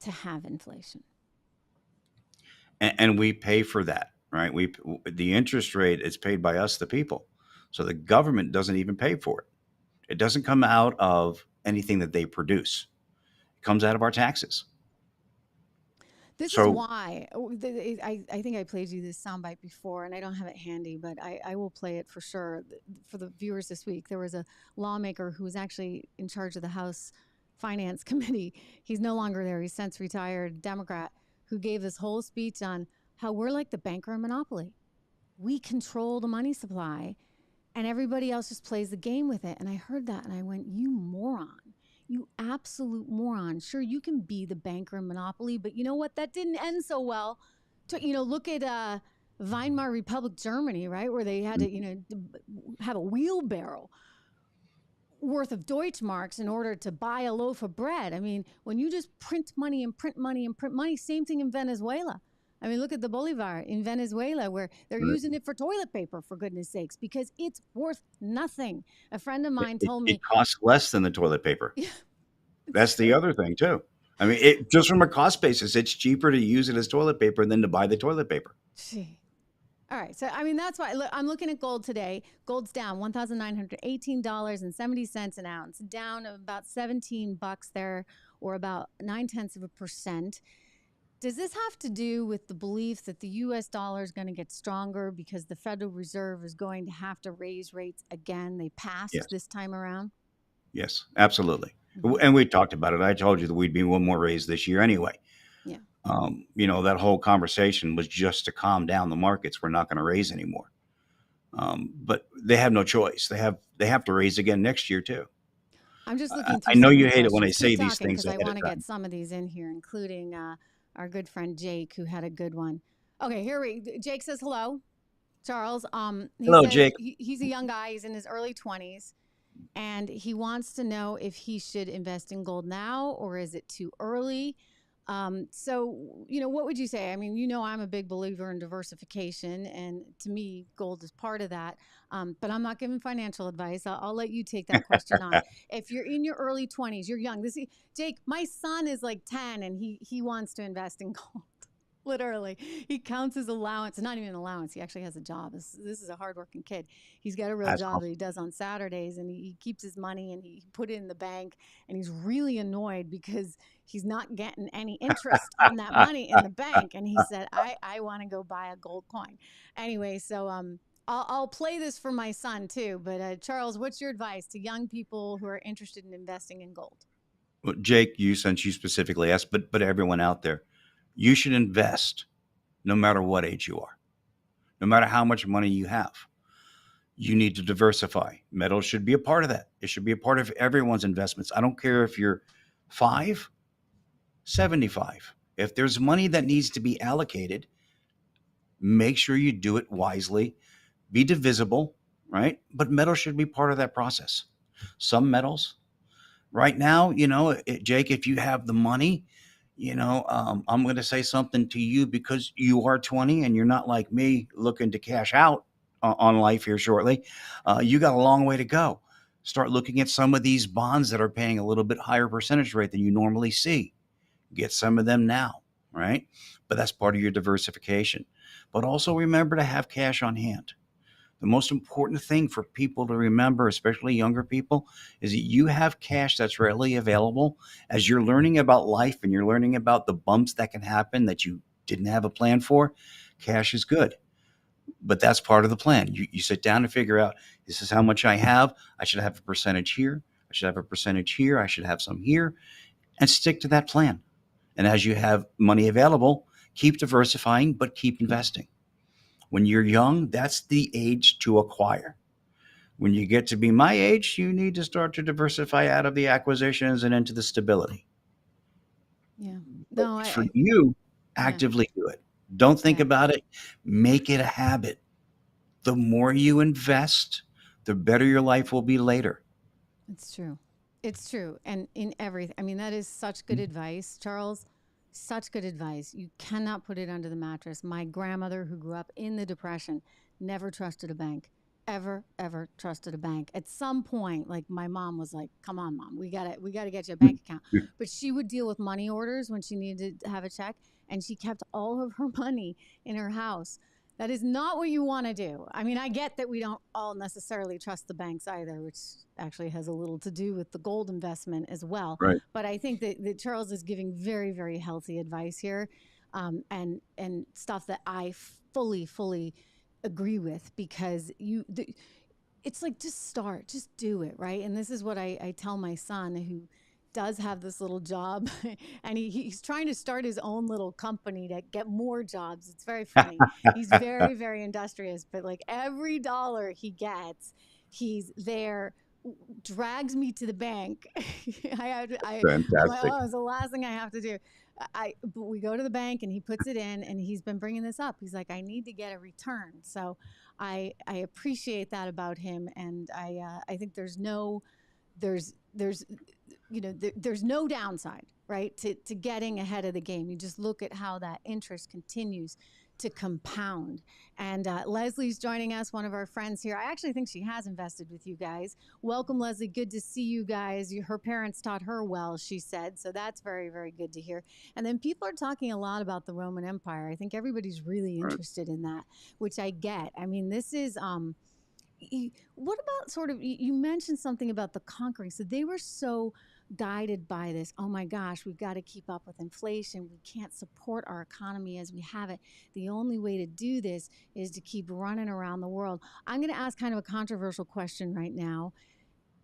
A: to have inflation.
H: And we pay for that, right? The interest rate is paid by us, the people. So the government doesn't even pay for it. It doesn't come out of anything that they produce. Comes out of our taxes.
A: This is why I think I played you this soundbite before, and I don't have it handy, but I will play it for sure for the viewers this week. There was a lawmaker who was actually in charge of the House Finance Committee. He's no longer there. He's since retired, Democrat, who gave this whole speech on how we're like the banker monopoly. We control the money supply, and everybody else just plays the game with it. And I heard that, and I went, you moron. You absolute moron. Sure, you can be the banker in monopoly, but you know what? That didn't end so well. Look at Weimar Republic, Germany, right? Where they had to, have a wheelbarrow worth of Deutschmarks in order to buy a loaf of bread. I mean, when you just print money and print money and print money, same thing in Venezuela. I mean, look at the Bolivar in Venezuela, where they're using it for toilet paper, for goodness sakes, because it's worth nothing. A friend of mine told me
H: it costs less than the toilet paper. Yeah, that's the other thing too. I mean, just from a cost basis, it's cheaper to use it as toilet paper than to buy the toilet paper.
A: Gee. All right. So, I mean, that's why I'm looking at gold today. Gold's down $1,918.70 an ounce, down about $17 there, or about 0.9%. Does this have to do with the belief that the U.S. dollar is going to get stronger because the Federal Reserve is going to have to raise rates again? They passed this time around?
H: Yes, absolutely. Mm-hmm. And we talked about it. I told you that we'd be one more raise this year anyway.
A: Yeah.
H: That whole conversation was just to calm down the markets. We're not going to raise anymore. But they have no choice. They have to raise again next year too.
A: I'm just looking.
H: I know you hate it when I say these things,
A: because I want to get some of these in here, including our good friend Jake, who had a good one. Okay, Jake says hello, Charles.
H: Hello, Jake.
A: He's a young guy. He's in his early 20s, and he wants to know if he should invest in gold now, or is it too early? What would you say? I mean, I'm a big believer in diversification, and to me, gold is part of that. But I'm not giving financial advice. I'll let you take that question on. If you're in your early 20s, you're young. Jake, my son is like 10, and he wants to invest in gold. Literally, he counts his allowance. Not even an allowance. He actually has a job. This is a hardworking kid. He's got a real job that he does on Saturdays, and he keeps his money and he put it in the bank. And he's really annoyed because he's not getting any interest on that money in the bank. And he said, "I want to go buy a gold coin." Anyway, so I'll play this for my son too. But Charles, what's your advice to young people who are interested in investing in gold?
H: Well, Jake, since you specifically asked, but everyone out there. You should invest no matter what age you are, no matter how much money you have. You need to diversify. Metals should be a part of that. It should be a part of everyone's investments. I don't care if you're 5, 75. If there's money that needs to be allocated, make sure you do it wisely. Be divisible, right? But metals should be part of that process. Some metals, right now, Jake, if you have the money, I'm going to say something to you because you are 20 and you're not like me looking to cash out on life here shortly. You got a long way to go. Start looking at some of these bonds that are paying a little bit higher percentage rate than you normally see. Get some of them now, right? But that's part of your diversification. But also remember to have cash on hand. The most important thing for people to remember, especially younger people, is that you have cash that's readily available. As you're learning about life and you're learning about the bumps that can happen that you didn't have a plan for, cash is good. But that's part of the plan. You sit down and figure out, this is how much I have. I should have a percentage here. I should have a percentage here. I should have some here. And stick to that plan. And as you have money available, keep diversifying, but keep investing. When you're young, that's the age to acquire. When you get to be my age, you need to start to diversify out of the acquisitions and into the stability.
A: Yeah. No,
H: For you,
A: yeah.
H: actively do it. Don't think
A: Yeah.
H: about it. Make it a habit. The more you invest, the better your life will be later.
A: It's true. It's true. And in everything, I mean, that is such good advice, Charles. Such good advice. You cannot put it under the mattress. My grandmother, who grew up in the Depression, never trusted a bank. Ever trusted a bank. At some point, like my mom was like, "Come on, mom, we gotta get you a bank account." But she would deal with money orders when she needed to have a check, and she kept all of her money in her house. That is not what you want to do. I mean, I get that we don't all necessarily trust the banks either, which actually has a little to do with the gold investment as well.
H: Right.
A: But I think that Charles is giving very, very healthy advice here, and stuff that I fully agree with, because it's like, just start, just do it, right? And this is what I tell my son, who does have this little job, and he's trying to start his own little company to get more jobs. It's very funny. He's very, very industrious, but like every dollar he gets, he's there, drags me to the bank. I'm like,
H: Fantastic.
A: oh, it's the last thing I have to do. But we go to the bank and he puts it in, and he's been bringing this up. He's like, I need to get a return. So I appreciate that about him. And I think there's no downside, right, to getting ahead of the game. You just look at how that interest continues to compound. And Leslie's joining us, one of our friends here. I actually think she has invested with you guys. Welcome, Leslie. Good to see you guys. Her parents taught her well, she said. So that's very, very good to hear. And then people are talking a lot about the Roman Empire. I think everybody's really interested in that, which I get. I mean, this is what about sort of, you mentioned something about the conquering. So they were so guided by this, oh my gosh, we've got to keep up with inflation. We can't support our economy as we have it. The only way to do this is to keep running around the world. I'm going to ask kind of a controversial question right now,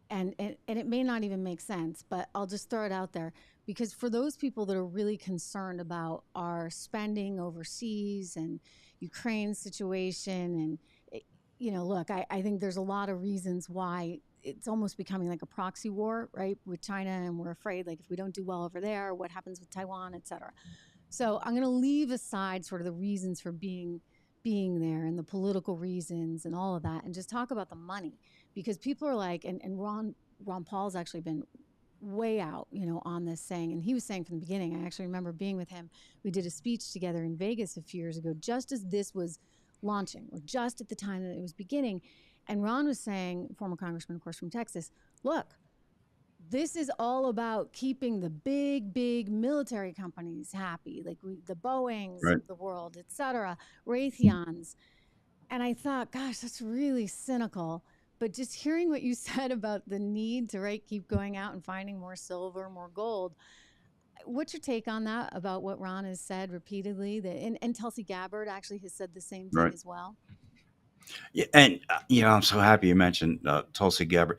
A: and it may not even make sense, but I'll just throw it out there, because for those people that are really concerned about our spending overseas and Ukraine's situation, and look, I think there's a lot of reasons why it's almost becoming like a proxy war, right, with China, and we're afraid, like, if we don't do well over there, what happens with Taiwan, et cetera. So I'm going to leave aside sort of the reasons for being there and the political reasons and all of that, and just talk about the money, because people are like, and Ron Paul's actually been way out, on this, saying, and he was saying from the beginning, I actually remember being with him. We did a speech together in Vegas a few years ago, just as this was launching, or just at the time that it was beginning. And Ron was saying, former congressman, of course, from Texas, look, this is all about keeping the big military companies happy, like the Boeings of the world, et cetera, Raytheons. And I thought, gosh, that's really cynical. But just hearing what you said about the need to keep going out and finding more silver, more gold, what's your take on that, about what Ron has said repeatedly? And Tulsi Gabbard actually has said the same thing as well.
H: Yeah, and I'm so happy you mentioned Tulsi Gabbard.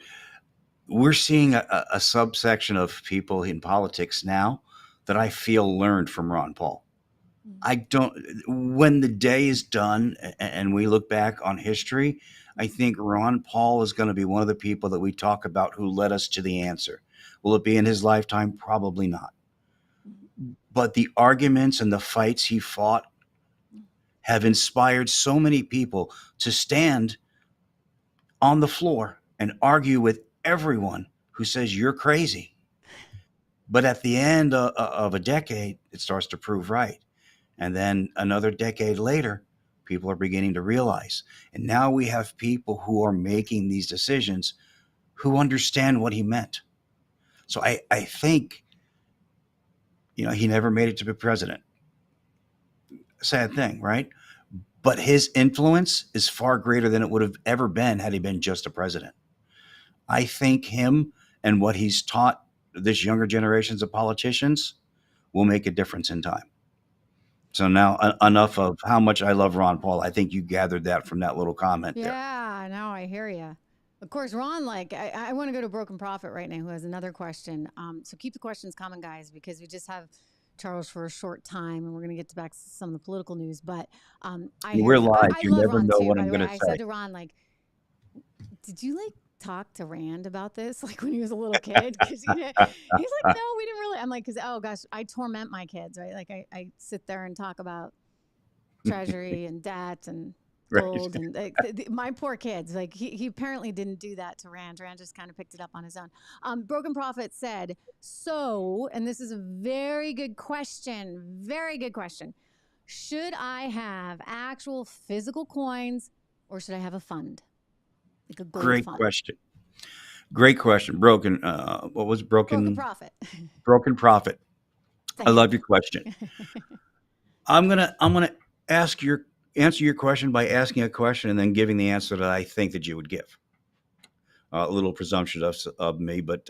H: We're seeing a subsection of people in politics now that I feel learned from Ron Paul. When the day is done and we look back on history, I think Ron Paul is going to be one of the people that we talk about who led us to the answer. Will it be in his lifetime? Probably not. But the arguments and the fights he fought have inspired so many people to stand on the floor and argue with everyone who says you're crazy. But at the end of a decade, it starts to prove right. And then another decade later, people are beginning to realize. And now we have people who are making these decisions who understand what he meant. So I think, he never made it to be president. Sad thing, right? But his influence is far greater than it would have ever been had he been just a president. I think him and what he's taught this younger generations of politicians will make a difference in time. So now enough of how much I love Ron Paul. I think you gathered that from that little comment there.
A: Yeah, no, I hear you. Of course, Ron, I want to go to Broken Prophet right now, who has another question. So keep the questions coming, guys, because we just have Charles for a short time, and we're going to get back to some of the political news. But
H: we're live.
A: I
H: You
A: love
H: never
A: Ron
H: know
A: too.
H: what
A: By
H: I'm
A: the way,
H: going to
A: I
H: say.
A: said to Ron, like, did you like talk to Rand about this, like when he was a little kid? Because he's like, no, we didn't really. I'm like, because oh gosh, I torment my kids, right? Like I sit there and talk about treasury and debt and gold and my poor kids. Like he apparently didn't do that to Rand. Rand just kind of picked it up on his own. Broken Prophet said, so, and this is a very good question. Very good question. Should I have actual physical coins or should I have a fund? Like a gold
H: Great
A: fund?
H: question. Great question. Broken. What was Broken
A: Prophet.
H: Broken Prophet. I love your question. I'm gonna answer your question by asking a question and then giving the answer that I think that you would give. A little presumptuous of me, but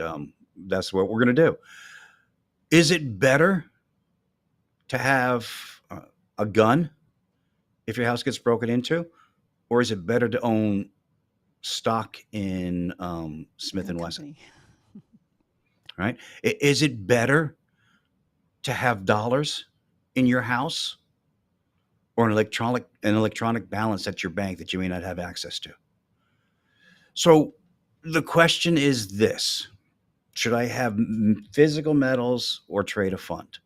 H: that's what we're gonna do. Is it better to have a gun if your house gets broken into, or is it better to own stock in Smith & Wesson? Right? Is it better to have dollars in your house or an electronic balance at your bank that you may not have access to? So the question is this: should I have physical metals or trade a fund?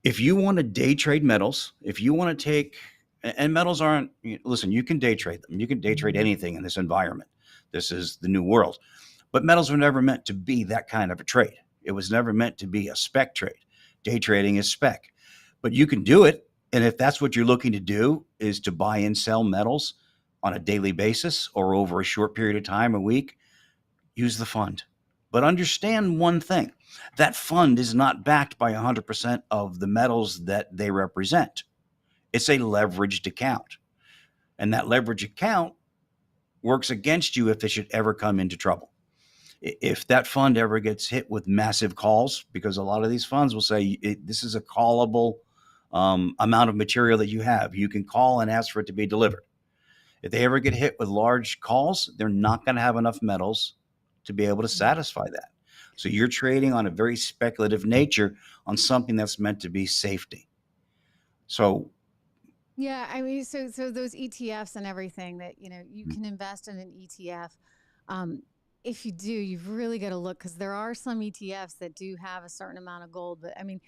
H: If you want to day trade metals, if you want to take, and metals aren't, listen, you can day trade them. You can day trade anything in this environment. This is the new world. But metals were never meant to be that kind of a trade. It was never meant to be a spec trade. Day trading is spec. But you can do it. And if that's what you're looking to do, is to buy and sell metals on a daily basis or over a short period of time, a week, use the fund. But understand one thing: that fund is not backed by 100% of the metals that they represent. It's a leveraged account. And that leveraged account works against you if they should ever come into trouble. If that fund ever gets hit with massive calls, because a lot of these funds will say this is a callable amount of material that you have. You can call and ask for it to be delivered. If they ever get hit with large calls, they're not going to have enough metals to be able to satisfy that. So you're trading on a very speculative nature on something that's meant to be safety. So
A: yeah, I mean, so those ETFs and everything that, you can invest in an ETF. If you do, you've really got to look, because there are some ETFs that do have a certain amount of gold. But I mean,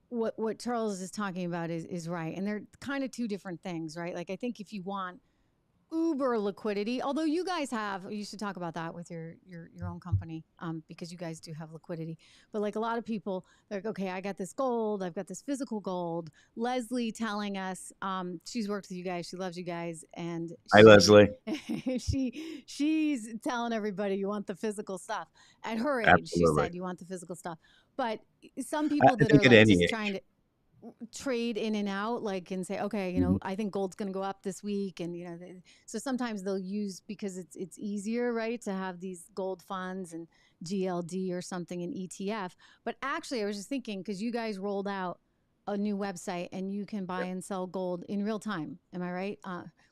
A: what Charles is talking about is right. And they're kind of two different things, right? Like, I think if you want uber liquidity, although you should talk about that with your own company, because you guys do have liquidity. But like a lot of people, they're like, okay, I got this gold, I've got this physical gold. Leslie telling us, she's worked with you guys, she loves you guys, and
H: hi, Leslie.
A: she's telling everybody you want the physical stuff. At her age,
H: Absolutely.
A: she said you want the physical stuff. But some people that are like just trying to trade in and out, like, and say, okay, I think gold's going to go up this week, and so sometimes they'll use, because it's easier, right, to have these gold funds and GLD or something in ETF. But actually, I was just thinking, because you guys rolled out a new website and you can buy and sell gold in real time. Am I right?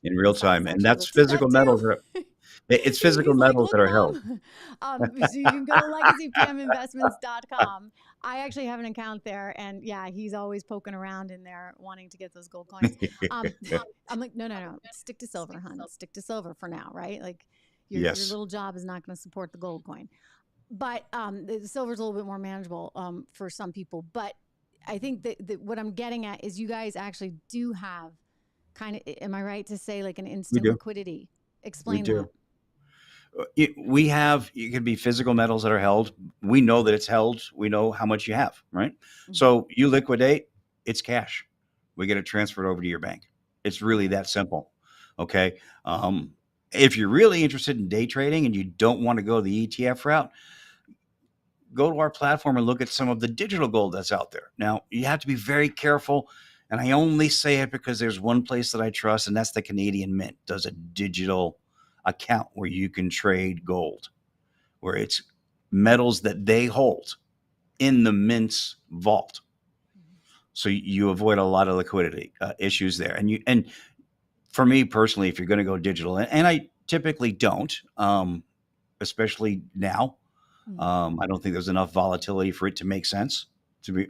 H: In real time, and that's physical metals. It's physical metals that are held.
A: So you can go to legacypminvestments.com. I actually have an account there, and yeah, he's always poking around in there wanting to get those gold coins. I'm like, no, stick to silver, hon. Stick to silver for now, right? Like your little job is not going to support the gold coin. But the silver's a little bit more manageable for some people. But I think that what I'm getting at is you guys actually do have kind of, am I right to say, like an instant liquidity? Explain that.
H: We have, it could be physical metals that are held. We know that it's held. We know how much you have, right? Mm-hmm. So you liquidate, it's cash. We get it transferred over to your bank. It's really that simple. Okay. If you're really interested in day trading and you don't want to go the ETF route, go to our platform and look at some of the digital gold that's out there. Now, you have to be very careful. And I only say it because there's one place that I trust, and that's the Canadian Mint does a digital account where you can trade gold, where it's metals that they hold in the Mint's vault. So you avoid a lot of liquidity issues there. And for me personally, if you're going to go digital, and I typically don't, especially now, I don't think there's enough volatility for it to make sense,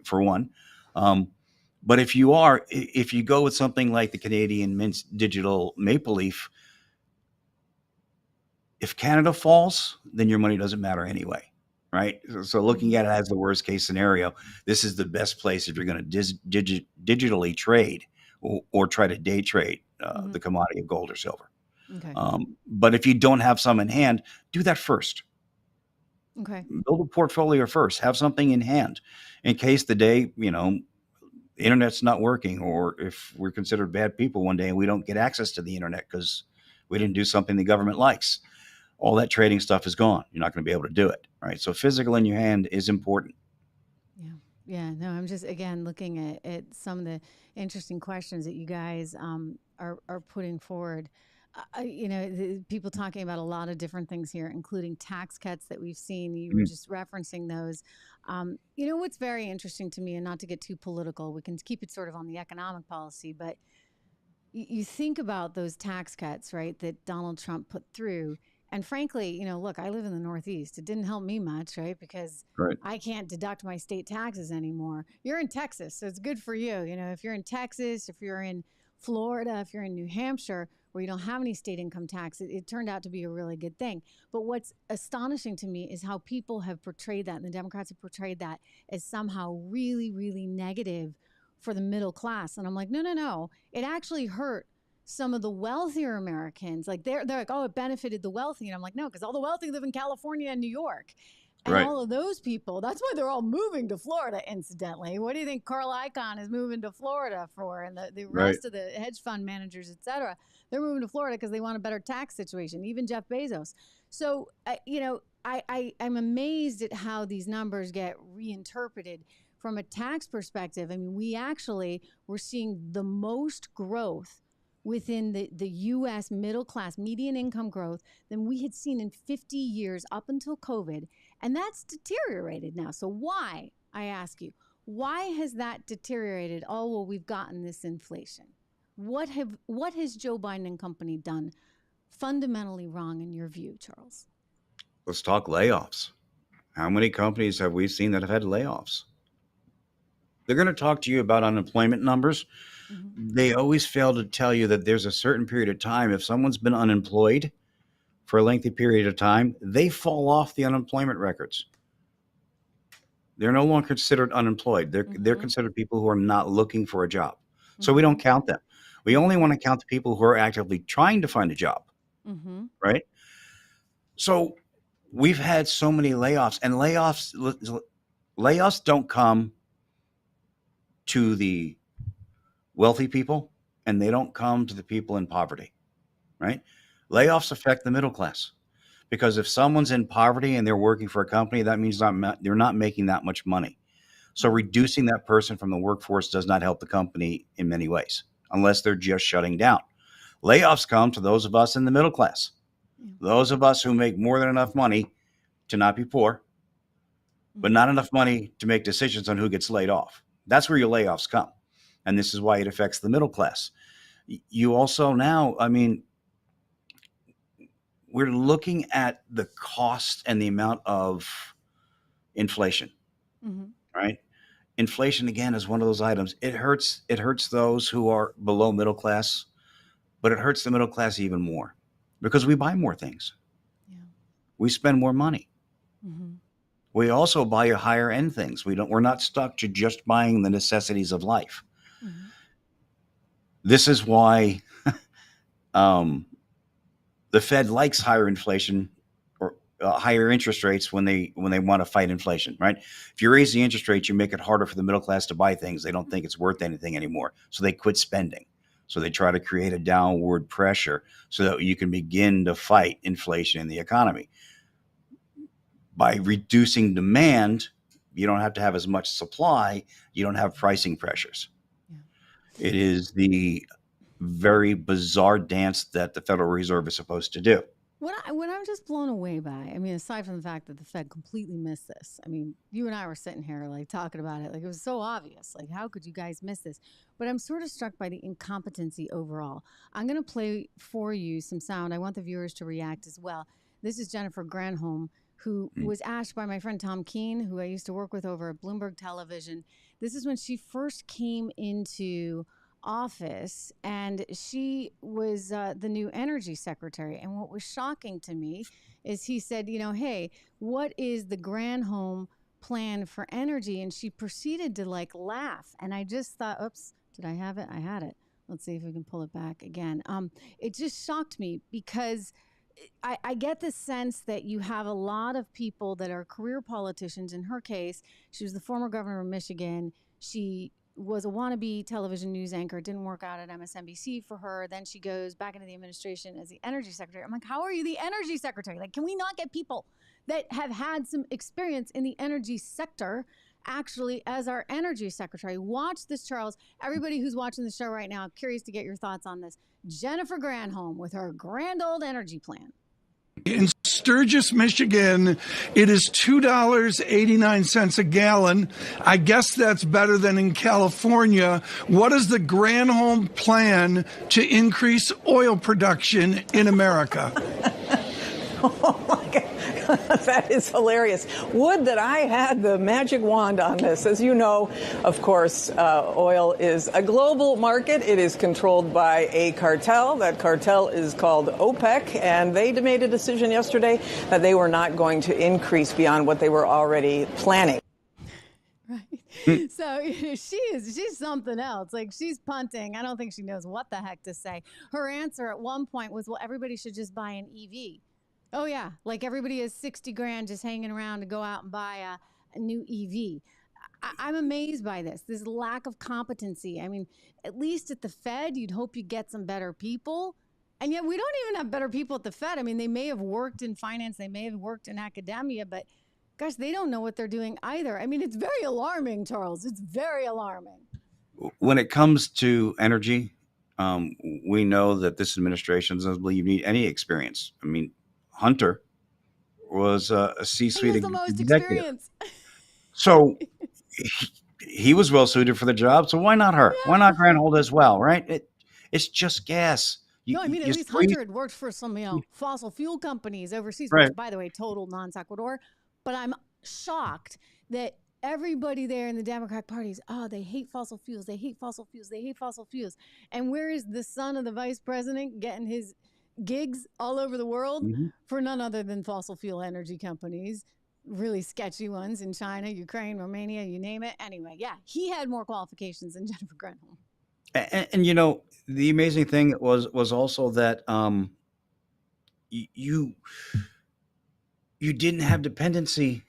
H: for one. But if you go with something like the Canadian Mint's digital Maple Leaf, if Canada falls, then your money doesn't matter anyway, right? So looking at it as the worst case scenario, this is the best place if you're going to digitally trade or try to day trade the commodity of gold or silver.
A: Okay.
H: But if you don't have some in hand, do that first.
A: Okay.
H: Build a portfolio first. Have something in hand in case the day, the internet's not working, or if we're considered bad people one day and we don't get access to the internet because we didn't do something the government likes. All that trading stuff is gone. You're not going to be able to do it, right? So physical in your hand is important.
A: Yeah. No, I'm just, again, looking at some of the interesting questions that you guys are putting forward. People talking about a lot of different things here, including tax cuts that we've seen. You were just referencing those. What's very interesting to me, and not to get too political, we can keep it sort of on the economic policy, but you think about those tax cuts, right, that Donald Trump put through. And frankly, look, I live in the Northeast. It didn't help me much, right? Because I can't deduct my state taxes anymore. You're in Texas, so it's good for you. If you're in Texas, if you're in Florida, if you're in New Hampshire, where you don't have any state income tax, it turned out to be a really good thing. But what's astonishing to me is how people have portrayed that, and the Democrats have portrayed that as somehow really, really negative for the middle class. And I'm like, no. It actually hurt some of the wealthier Americans. Like they're like, oh, it benefited the wealthy. And I'm like, no, because all the wealthy live in California and New York. And all of those people, that's why they're all moving to Florida, incidentally. What do you think Carl Icahn is moving to Florida for? And the rest of the hedge fund managers, et cetera, they're moving to Florida because they want a better tax situation, even Jeff Bezos. So, I'm amazed at how these numbers get reinterpreted from a tax perspective. I mean, we're seeing the most growth within the U.S. middle class, median income growth than we had seen in 50 years up until COVID. And that's deteriorated now. So why, I ask you, why has that deteriorated? Oh, well, we've gotten this inflation. What has Joe Biden and company done fundamentally wrong in your view, Charles?
H: Let's talk layoffs. How many companies have we seen that have had layoffs? They're going to talk to you about unemployment numbers. They always fail to tell you that there's a certain period of time. If someone's been unemployed for a lengthy period of time, they fall off the unemployment records. They're no longer considered unemployed. They're considered people who are not looking for a job. So we don't count them. We only want to count the people who are actively trying to find a job, right? So we've had so many layoffs, and layoffs don't come to the wealthy people, and they don't come to the people in poverty, right? Layoffs affect the middle class, because if someone's in poverty and they're working for a company, that means they're not making that much money. So reducing that person from the workforce does not help the company in many ways, unless they're just shutting down. Layoffs come to those of us in the middle class, those of us who make more than enough money to not be poor, but not enough money to make decisions on who gets laid off. That's where your layoffs come. And this is why it affects the middle class. You also now, we're looking at the cost and the amount of inflation, right? Inflation, again, is one of those items. It hurts those who are below middle class, but it hurts the middle class even more because we buy more things. We spend more money. We also buy higher end things. We're not stuck to just buying the necessities of life. This is why the Fed likes higher inflation or higher interest rates when they want to fight inflation, right? If you raise the interest rates, you make it harder for the middle class to buy things. They don't think it's worth anything anymore. So they quit spending. So they try to create a downward pressure so that you can begin to fight inflation in the economy. By reducing demand, you don't have to have as much supply. You don't have pricing pressures. It is the very bizarre dance that the Federal Reserve is supposed to do.
A: What I'm just blown away by, aside from the fact that the Fed completely missed this. You and I were sitting here like talking about it. Like it was so obvious. Like, how could you guys miss this? But I'm sort of struck by the incompetency overall. I'm going to play for you some sound. I want the viewers to react as well. This is Jennifer Granholm, who was asked by my friend Tom Keene, who I used to work with over at Bloomberg Television. This is when she first came into office, and she was the new energy secretary. And what was shocking to me is he said, hey, what is the Granholm plan for energy? And she proceeded to laugh. And I just thought, oops, did I have it? I had it. Let's see if we can pull it back again. It just shocked me because I get the sense that you have a lot of people that are career politicians. In her case, she was the former governor of Michigan. She was a wannabe television news anchor. It didn't work out at MSNBC for her. Then she goes back into the administration as the energy secretary. I'm like, how are you the energy secretary? Can we not get people that have had some experience in the energy sector actually as our energy secretary? Watch this, Charles. Everybody who's watching the show right now, curious to get your thoughts on this. Jennifer Granholm with her grand old energy plan.
K: In Sturgis, Michigan, it is $2.89 a gallon. I guess that's better than in California. What is the Granholm plan to increase oil production in America?
L: Oh, my God. That is hilarious. Would that I had the magic wand on this. As you know, of course, oil is a global market. It is controlled by a cartel. That cartel is called OPEC, and they made a decision yesterday that they were not going to increase beyond what they were already planning.
A: Right. So she's something else. She's punting. I don't think she knows what the heck to say. Her answer at one point was, well, everybody should just buy an EV. Oh, yeah. Everybody has 60 grand just hanging around to go out and buy a new EV. I'm amazed by this lack of competency. I mean, at least at the Fed, you'd hope you get some better people. And yet we don't even have better people at the Fed. I mean, they may have worked in finance. They may have worked in academia. But, gosh, they don't know what they're doing either. I mean, it's very alarming, Charles. It's very alarming.
H: When it comes to energy, we know that this administration doesn't believe you need any experience. I mean, Hunter was a C-suite executive.
A: He has the most experience.
H: So he was well suited for the job. So why not her? Yeah. Why not Granholm as well? Right? It's just gas.
A: At least Hunter had worked for some, fossil fuel companies overseas, right. Which, by the way, total non sequitur. But I'm shocked that everybody there in the Democratic Party is, they hate fossil fuels. They hate fossil fuels. They hate fossil fuels. And where is the son of the vice president getting his gigs all over the world for none other than fossil fuel energy companies, really sketchy ones in China, Ukraine, Romania, you name it. Anyway, yeah, he had more qualifications than Jennifer Granholm.
H: And the amazing thing was also that you didn't have dependency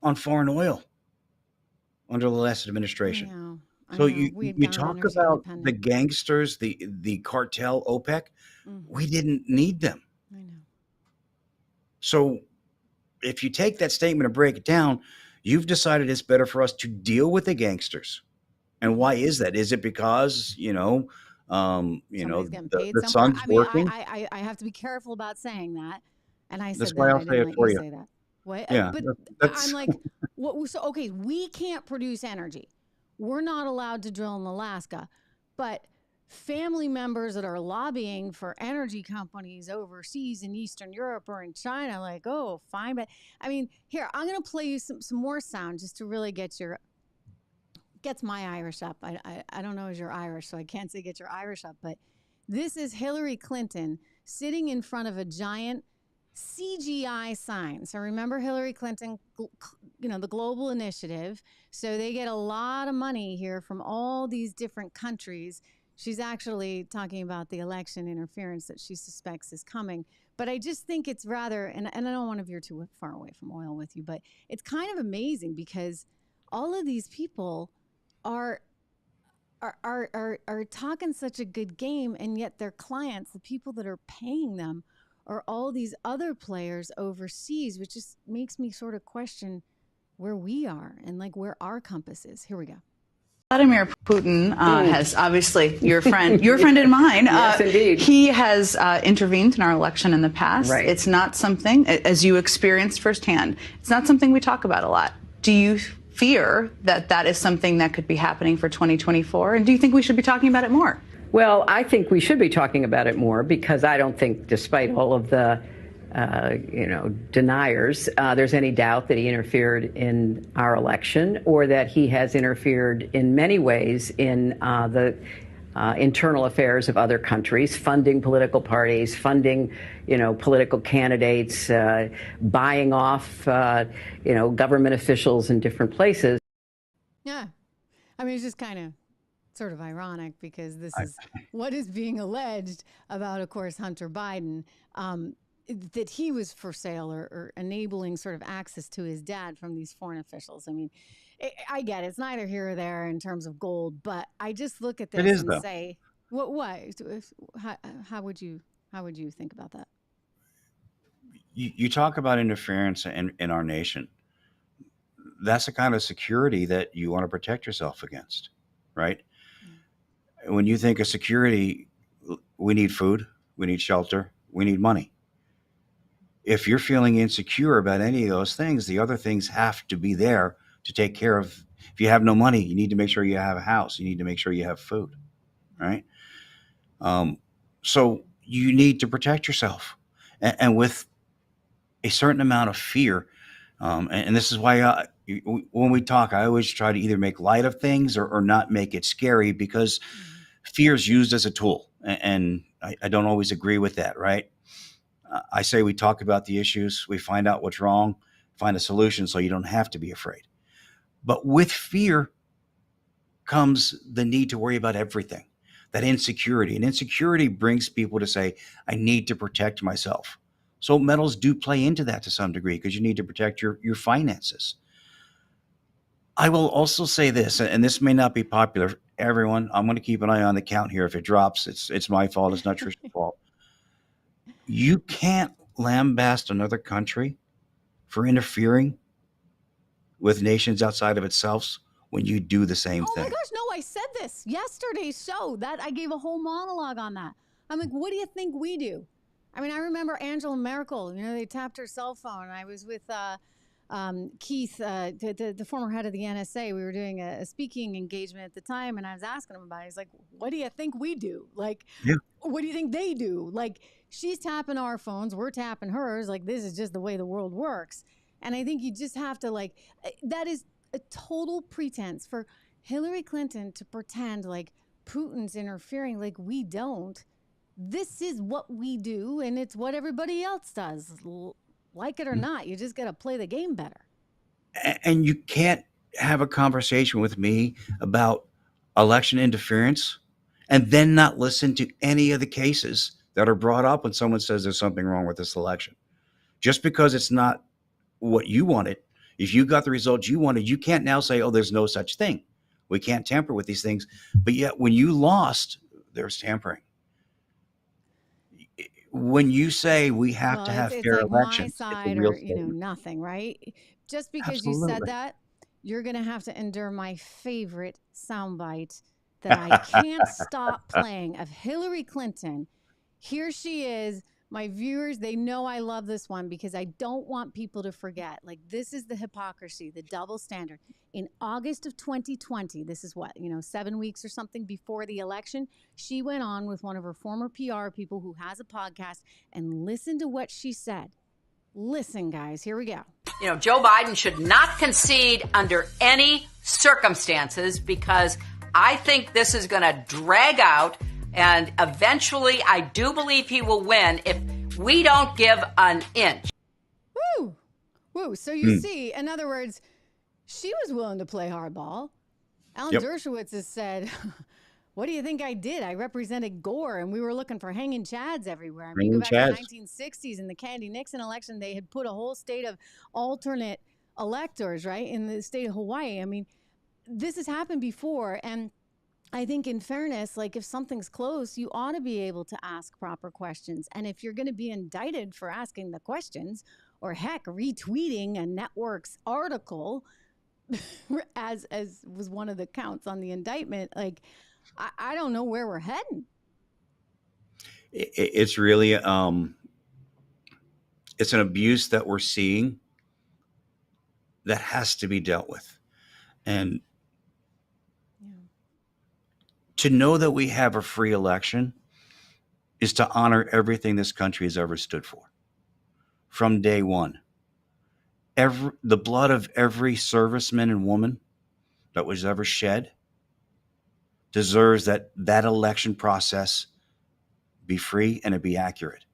H: on foreign oil under the last administration. So you talk about the gangsters, the cartel, OPEC. We didn't need them.
A: I know.
H: So if you take that statement and break it down, you've decided it's better for us to deal with the gangsters. And why is that? Is it because, the sun's working?
A: I have to be careful about saying that. And I said
H: that's why I'll say it for you.
A: Say that. What?
H: Yeah,
A: but I'm like, okay, we can't produce energy. We're not allowed to drill in Alaska, but family members that are lobbying for energy companies overseas in Eastern Europe or in China, oh, fine. But I mean, here, I'm going to play you some more sound just to really gets my Irish up. I don't know if you're Irish, so I can't say get your Irish up, but this is Hillary Clinton sitting in front of a giant CGI sign. So remember Hillary Clinton, the global initiative. So they get a lot of money here from all these different countries. She's actually talking about the election interference that she suspects is coming. But I just think it's rather, and I don't want to veer too far away from oil with you, but it's kind of amazing because all of these people are talking such a good game, and yet their clients, the people that are paying them, are all these other players overseas, which just makes me sort of question where we are and where our compass is. Here we go.
E: Vladimir Putin has obviously your friend and mine.
F: Yes, indeed.
E: He has intervened in our election in the past.
F: Right.
E: It's not something, as you experienced firsthand, it's not something we talk about a lot. Do you fear that is something that could be happening for 2024? And do you think we should be talking about it more?
F: Well, I think we should be talking about it more because I don't think, despite all of the deniers, there's any doubt that he interfered in our election, or that he has interfered in many ways in the internal affairs of other countries, funding political parties, funding, political candidates, buying off, government officials in different places.
A: Yeah. I mean, it's just kind of sort of ironic because this is what is being alleged about, of course, Hunter Biden, that he was for sale or enabling sort of access to his dad from these foreign officials. I mean, I get it. It's neither here or there in terms of gold, but I just look at this and say, what? How would you think about that?
H: You talk about interference in our nation. That's the kind of security that you want to protect yourself against, right? When you think of security, we need food, we need shelter, we need money. If you're feeling insecure about any of those things, the other things have to be there to take care of. If you have no money, you need to make sure you have a house. You need to make sure you have food, right? So you need to protect yourself. And with a certain amount of fear, and this is why when we talk, I always try to either make light of things or not make it scary, because fear is used as a tool. And I don't always agree with that, right? I say we talk about the issues, we find out what's wrong, find a solution so you don't have to be afraid. But with fear comes the need to worry about everything, that insecurity. And insecurity brings people to say, I need to protect myself. So metals do play into that to some degree because you need to protect your finances. I will also say this, and this may not be popular. Everyone, I'm going to keep an eye on the count here. If it drops, it's my fault. It's not Trish's fault. You can't lambaste another country for interfering with nations outside of itself when you do the same thing.
A: Oh my gosh, no, I said this yesterday's show. That I gave a whole monologue on that. I'm like, what do you think we do? I mean, I remember Angela Merkel, they tapped her cell phone. I was with Keith, the former head of the NSA. We were doing a speaking engagement at the time, and I was asking him about it. He's like, what do you think we do? Like, what do you think they do? Like, she's tapping our phones, we're tapping hers. Like, this is just the way the world works. And I think you just have to, that is a total pretense for Hillary Clinton to pretend like Putin's interfering, like we don't. This is what we do, and it's what everybody else does. Like it or not, you just got to play the game better.
H: And you can't have a conversation with me about election interference and then not listen to any of the cases that are brought up when someone says there's something wrong with this election. Just because it's not what you wanted, if you got the results you wanted, you can't now say, oh, there's no such thing. We can't tamper with these things. But yet when you lost, there's tampering. When you say we have to have fair elections,
A: my side or nothing, right? Just because you said that, you're going to have to endure my favorite soundbite that I can't stop playing of Hillary Clinton. Here she is. My viewers, they know I love this one because I don't want people to forget. Like, this is the hypocrisy, the double standard. In August of 2020, this is 7 weeks or something before the election, she went on with one of her former PR people who has a podcast and listen to what she said. Listen, guys, here we go.
M: Joe Biden should not concede under any circumstances because I think this is going to drag out. And eventually, I do believe he will win if we don't give an inch.
A: Woo! Woo! So you see, in other words, she was willing to play hardball. Alan Dershowitz has said, what do you think I did? I represented Gore, and we were looking for hanging chads everywhere. I mean, go back to the 1960s in the Kennedy-Nixon election, they had put a whole state of alternate electors, right, in the state of Hawaii. I mean, this has happened before, and I think in fairness, like if something's close, you ought to be able to ask proper questions. And if you're going to be indicted for asking the questions or heck, retweeting a network's article as was one of the counts on the indictment, like I don't know where we're heading.
H: It's really, it's an abuse that we're seeing that has to be dealt with. And to know that we have a free election is to honor everything this country has ever stood for. from day one. The blood of every serviceman and woman that was ever shed deserves that election process be free and it be accurate.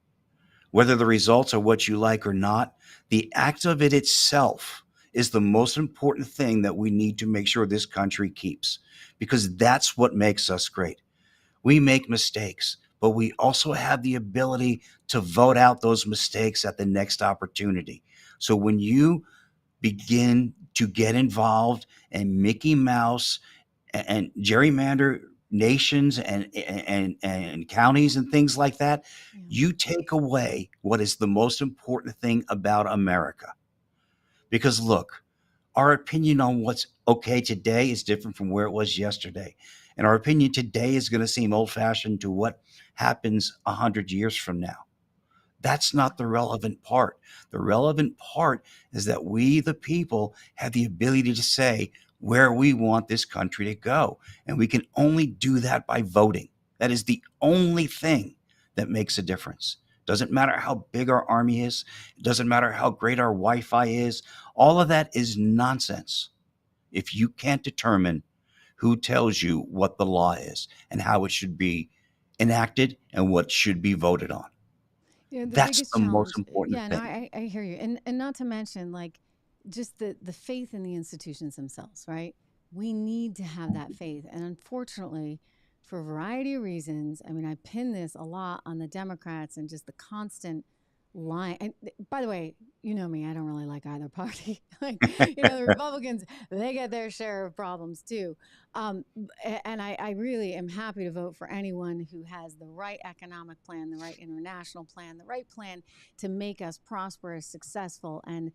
H: Whether the results are what you like or not, the act of it itself is the most important thing that we need to make sure this country keeps, because that's what makes us great. We make mistakes, but we also have the ability to vote out those mistakes at the next opportunity. So when you begin to get involved in Mickey Mouse and gerrymander nations and counties and things like that, you take away what is the most important thing about America. Because look, our opinion on what's okay today is different from where it was yesterday. And our opinion today is going to seem old-fashioned to what happens 100 years from now. That's not the relevant part. The relevant part is that we, the people, have the ability to say where we want this country to go. And we can only do that by voting. That is the only thing that makes a difference. Doesn't matter how big our army is. It doesn't matter how great our Wi-Fi is. All of that is nonsense if you can't determine who tells you what the law is and how it should be enacted and what should be voted on.
A: Yeah,
H: That's the most important thing.
A: No, I hear you. And not to mention, like, just the faith in the institutions themselves, right? We need to have that faith. And unfortunately, for a variety of reasons, I mean, I pin this a lot on the Democrats and just the constant line. And by the way, you know me, I don't really like either party. Like, the Republicans, they get their share of problems too. And I really am happy to vote for anyone who has the right economic plan, the right international plan, the right plan to make us prosperous, successful, and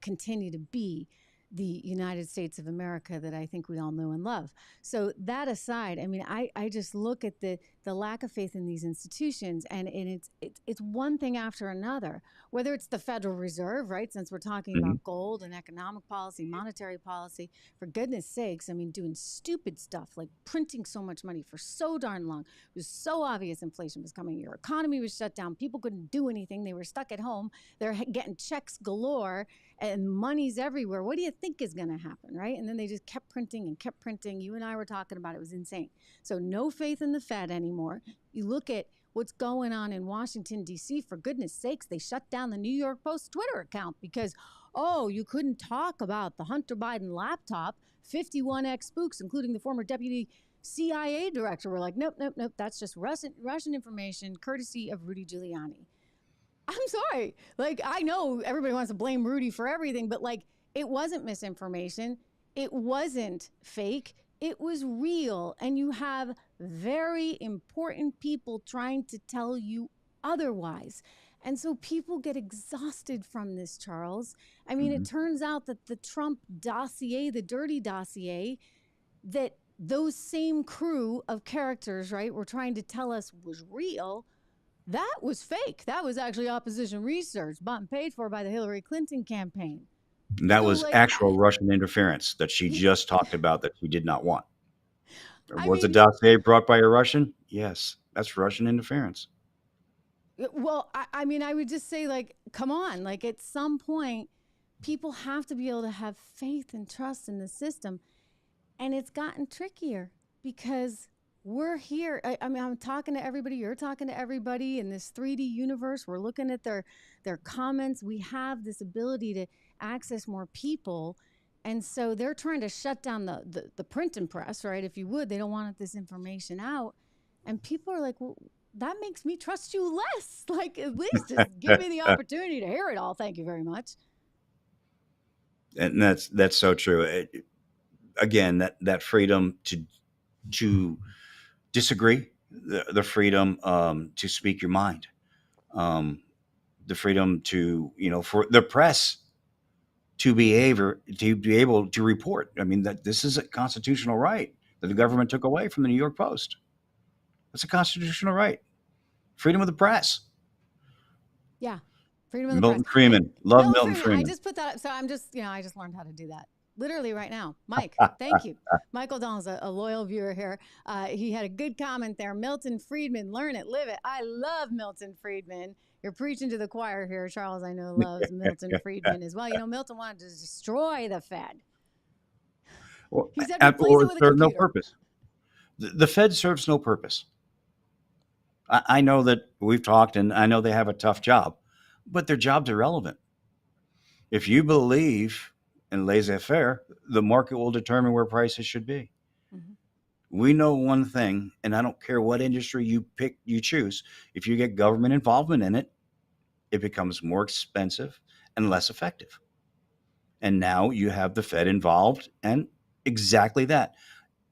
A: continue to be the United States of America that I think we all know and love. So that aside, I mean, I just look at the lack of faith in these institutions, and it's one thing after another, whether it's the Federal Reserve, right? Since we're talking about gold and economic policy, monetary policy, for goodness sakes, I mean, doing stupid stuff like printing so much money for so darn long. It was so obvious inflation was coming. Your economy was shut down. People couldn't do anything. They were stuck at home. They're getting checks galore and money's everywhere. What do you think is going to happen, right? And then they just kept printing and kept printing. You and I were talking about it. It was insane. So no faith in the Fed anymore. You look at what's going on in Washington, D.C. For goodness sakes, they shut down the New York Post Twitter account because, you couldn't talk about the Hunter Biden laptop. 51 ex-spooks, including the former deputy CIA director, were like, nope. That's just Russian information, courtesy of Rudy Giuliani. I'm sorry. Like, I know everybody wants to blame Rudy for everything, but like, it wasn't misinformation. It wasn't fake. It was real. And you have very important people trying to tell you otherwise. And so people get exhausted from this, Charles. I mean, it turns out that the Trump dossier, the dirty dossier, that those same crew of characters, right, were trying to tell us was real, that was fake. That was actually opposition research, bought and paid for by the Hillary Clinton campaign.
H: That was actual Russian interference that she just talked about that she did not want. Was the dossier brought by a Russian? Yes, that's Russian interference.
A: Well, I mean, I would just say, like, come on. Like, at some point, people have to be able to have faith and trust in the system. And it's gotten trickier because we're here. I mean, I'm talking to everybody. You're talking to everybody in this 3D universe. We're looking at their comments. We have this ability to access more people. And so they're trying to shut down the printing press, right? If you would, they don't want this information out. And people are like, well, that makes me trust you less. Like, at least just give me the opportunity to hear it all. Thank you very much.
H: And that's so true. Again, that freedom to disagree, the freedom to speak your mind, the freedom to, for the press to be able to report. I mean, that this is a constitutional right that the government took away from the New York Post. It's a constitutional right. Freedom of the press.
A: Yeah. Freedom of the
H: Milton
A: press.
H: Freeman. Love Milton Freeman.
A: I just put that up. So I'm just, I just learned how to do that. literally right now. Mike, thank you. Michael Donald's a loyal viewer here. He had a good comment there. Milton Friedman, learn it, live it. I love Milton Friedman. You're preaching to the choir here. Charles, I know, loves Milton Friedman as well. You know, Milton wanted to destroy the Fed.
H: Well,
A: He said replace it with a
H: serve no
A: computer.
H: purpose. The Fed serves no purpose. I know that we've talked, and I know they have a tough job, but their job's irrelevant. If you believe in laissez-faire, the market will determine where prices should be. Mm-hmm. We know one thing, and I don't care what industry you choose. If you get government involvement in it, it becomes more expensive and less effective. And now you have the Fed involved, and exactly that.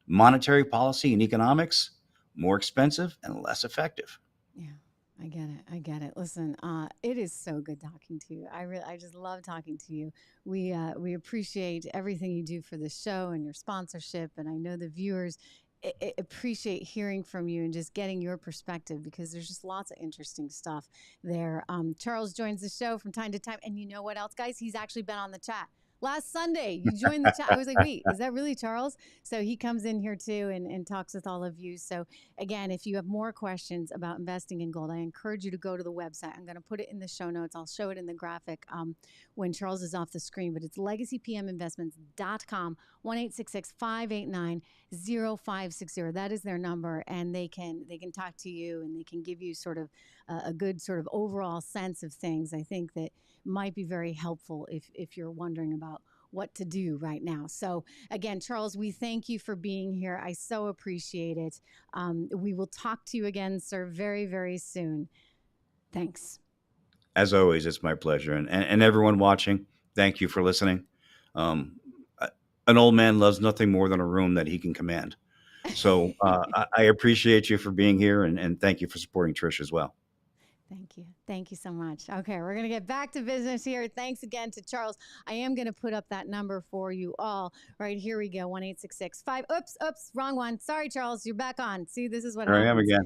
H: Monetary policy and economics, more expensive and less effective.
A: Yeah, I get it. Listen, it is so good talking to you. I just love talking to you. We appreciate everything you do for the show and your sponsorship, and I know the viewers appreciate hearing from you and just getting your perspective, because there's just lots of interesting stuff there. Charles joins the show from time to time, and you know what else, guys? He's actually been on the chat. Last Sunday, you joined the chat. I was like, wait, is that really Charles? So he comes in here too and talks with all of you. So again, if you have more questions about investing in gold, I encourage you to go to the website. I'm going to put it in the show notes. I'll show it in the graphic when Charles is off the screen, but it's legacypminvestments.com, 1-866-589-0560. That is their number, and they can talk to you, and they can give you sort of a good sort of overall sense of things. I think that might be very helpful if you're wondering about what to do right now. So again, Charles, we thank you for being here. I so appreciate it. We will talk to you again, sir, very, very soon. Thanks.
H: As always, it's my pleasure. And everyone watching, thank you for listening. An old man loves nothing more than a room that he can command. So I appreciate you for being here, and thank you for supporting Trish as well.
A: Thank you. Thank you so much. Okay, we're going to get back to business here. Thanks again to Charles. I am going to put up that number for you all. Right, here we go, 1-866-5. Oops, wrong one. Sorry, Charles, you're back on. See, this is what happens.
H: I am again.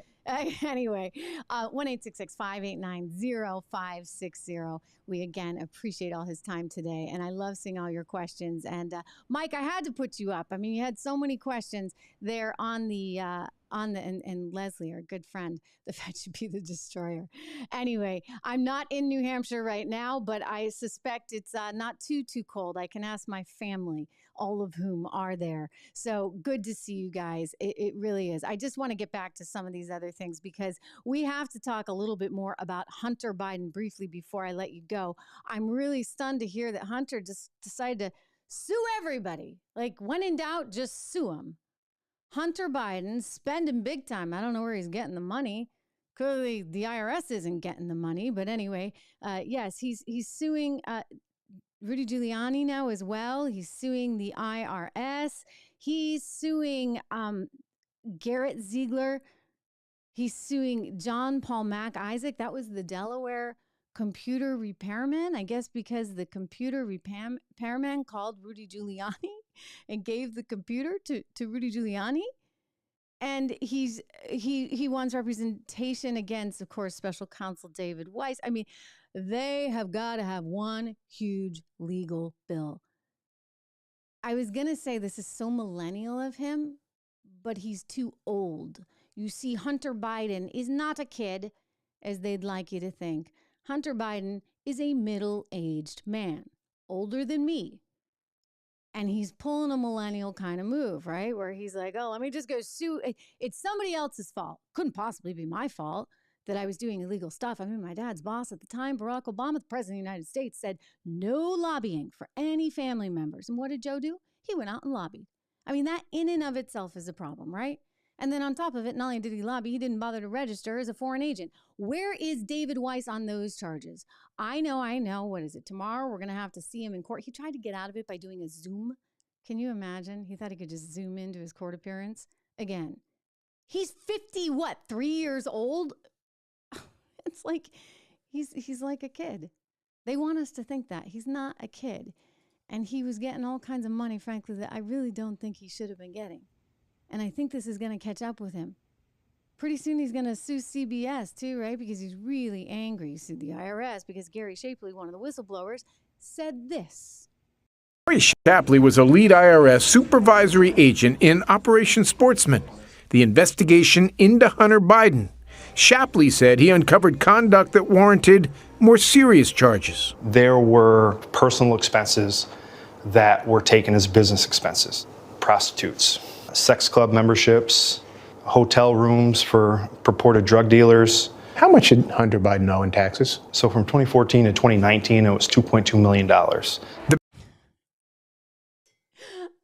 A: Anyway, 1-866-589-0560. We again appreciate all his time today, and I love seeing all your questions. And Mike, I had to put you up. I mean, you had so many questions there on the and Leslie, our good friend, the Fed should be the destroyer. Anyway, I'm not in New Hampshire right now, but I suspect it's not too cold. I can ask my family, all of whom are there. So good to see you guys. It really is. I just want to get back to some of these other things, because we have to talk a little bit more about Hunter Biden briefly before I let you go. I'm really stunned to hear that Hunter just decided to sue everybody. Like, when in doubt, just sue him. Hunter Biden spending big time. I don't know where he's getting the money. Clearly, the IRS isn't getting the money. But anyway, yes, he's suing Rudy Giuliani now as well. He's suing the IRS. He's suing Garrett Ziegler. He's suing John Paul Mac Isaac. That was the Delaware computer repairman, I guess, because the computer repairman called Rudy Giuliani and gave the computer to Rudy Giuliani. And he wants representation against, of course, special counsel David Weiss. I mean, they have got to have one huge legal bill. I was going to say this is so millennial of him, but he's too old. You see, Hunter Biden is not a kid, as they'd like you to think. Hunter Biden is a middle-aged man, older than me. And he's pulling a millennial kind of move, right? Where he's like, oh, let me just go sue. It's somebody else's fault. Couldn't possibly be my fault that I was doing illegal stuff. I mean, my dad's boss at the time, Barack Obama, the president of the United States, said no lobbying for any family members. And what did Joe do? He went out and lobbied. I mean, that in and of itself is a problem, right? And then on top of it, not only did he lobby, he didn't bother to register as a foreign agent. Where is David Weiss on those charges? I know. What is it? Tomorrow we're going to have to see him in court. He tried to get out of it by doing a Zoom. Can you imagine? He thought he could just zoom into his court appearance. Again, he's 3 years old? It's like he's like a kid. They want us to think that. He's not a kid. And he was getting all kinds of money, frankly, that I really don't think he should have been getting. And I think this is going to catch up with him. Pretty soon he's going to sue CBS too, right? Because he's really angry. He sued the IRS because Gary Shapley, one of the whistleblowers, said this.
N: Roy Shapley was a lead IRS supervisory agent in Operation Sportsman, the investigation into Hunter Biden. Shapley said he uncovered conduct that warranted more serious charges.
O: There were personal expenses that were taken as business expenses. Prostitutes, sex club memberships, hotel rooms for purported drug dealers.
P: How much did Hunter Biden owe in taxes?
O: So from 2014 to 2019, it was $2.2 million.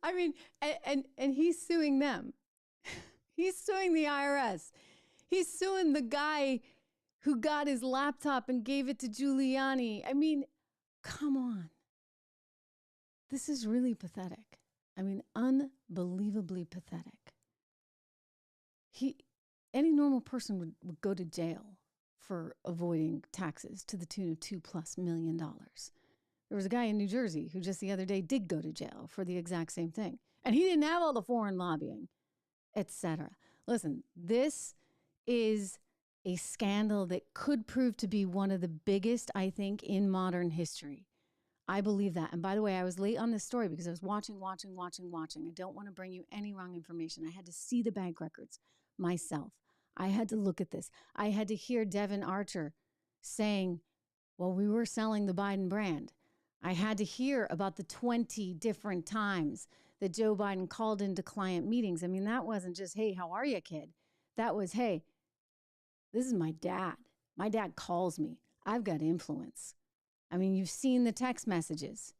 A: I mean, and he's suing them. He's suing the IRS. He's suing the guy who got his laptop and gave it to Giuliani. I mean, come on. This is really pathetic. I mean, unbelievably pathetic. Any normal person would go to jail for avoiding taxes to the tune of $2+ million. There was a guy in New Jersey who just the other day did go to jail for the exact same thing. And he didn't have all the foreign lobbying, etc. Listen, this is a scandal that could prove to be one of the biggest, I think, in modern history. I believe that. And by the way, I was late on this story because I was watching. I don't want to bring you any wrong information. I had to see the bank records myself. I had to look at this. I had to hear Devin Archer saying, well, we were selling the Biden brand. I had to hear about the 20 different times that Joe Biden called into client meetings. I mean, that wasn't just, hey, how are you, kid? That was, hey, this is my dad. My dad calls me. I've got influence. I mean, you've seen the text messages.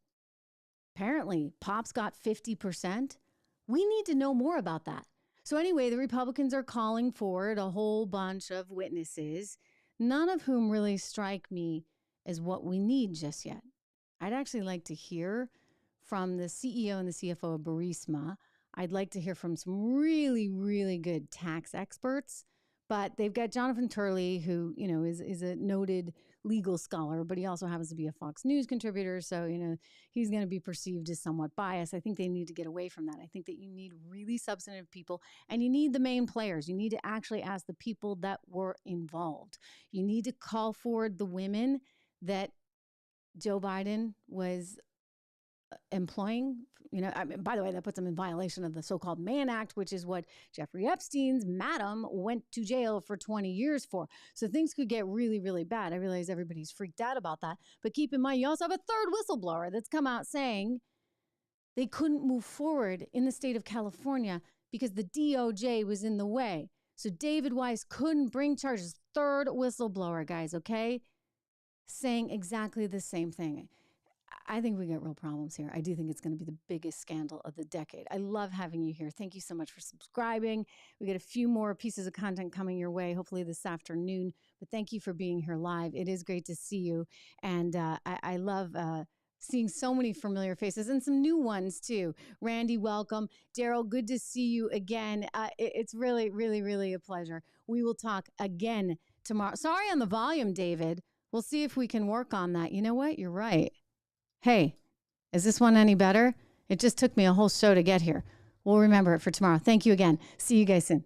A: Apparently, Pop's got 50%. We need to know more about that. So anyway, the Republicans are calling forward a whole bunch of witnesses, none of whom really strike me as what we need just yet. I'd actually like to hear from the CEO and the CFO of Burisma. I'd like to hear from some really, really good tax experts. But they've got Jonathan Turley, who, is a noted legal scholar, but he also happens to be a Fox News contributor. So, he's going to be perceived as somewhat biased. I think they need to get away from that. I think that you need really substantive people, and you need the main players. You need to actually ask the people that were involved. You need to call forward the women that Joe Biden was employing. By the way, that puts them in violation of the so-called Mann Act, which is what Jeffrey Epstein's madam went to jail for 20 years for. So things could get really, really bad. I realize everybody's freaked out about that. But keep in mind, you also have a third whistleblower that's come out saying they couldn't move forward in the state of California because the DOJ was in the way. So David Weiss couldn't bring charges. Third whistleblower, guys, okay? Saying exactly the same thing. I think we got real problems here. I do think it's going to be the biggest scandal of the decade. I love having you here. Thank you so much for subscribing. We got a few more pieces of content coming your way, hopefully this afternoon. But thank you for being here live. It is great to see you. And I love seeing so many familiar faces and some new ones too. Randy, welcome. Daryl, good to see you again. It's really, really, really a pleasure. We will talk again tomorrow. Sorry on the volume, David. We'll see if we can work on that. You know what? You're right. Hey, is this one any better? It just took me a whole show to get here. We'll remember it for tomorrow. Thank you again. See you guys soon.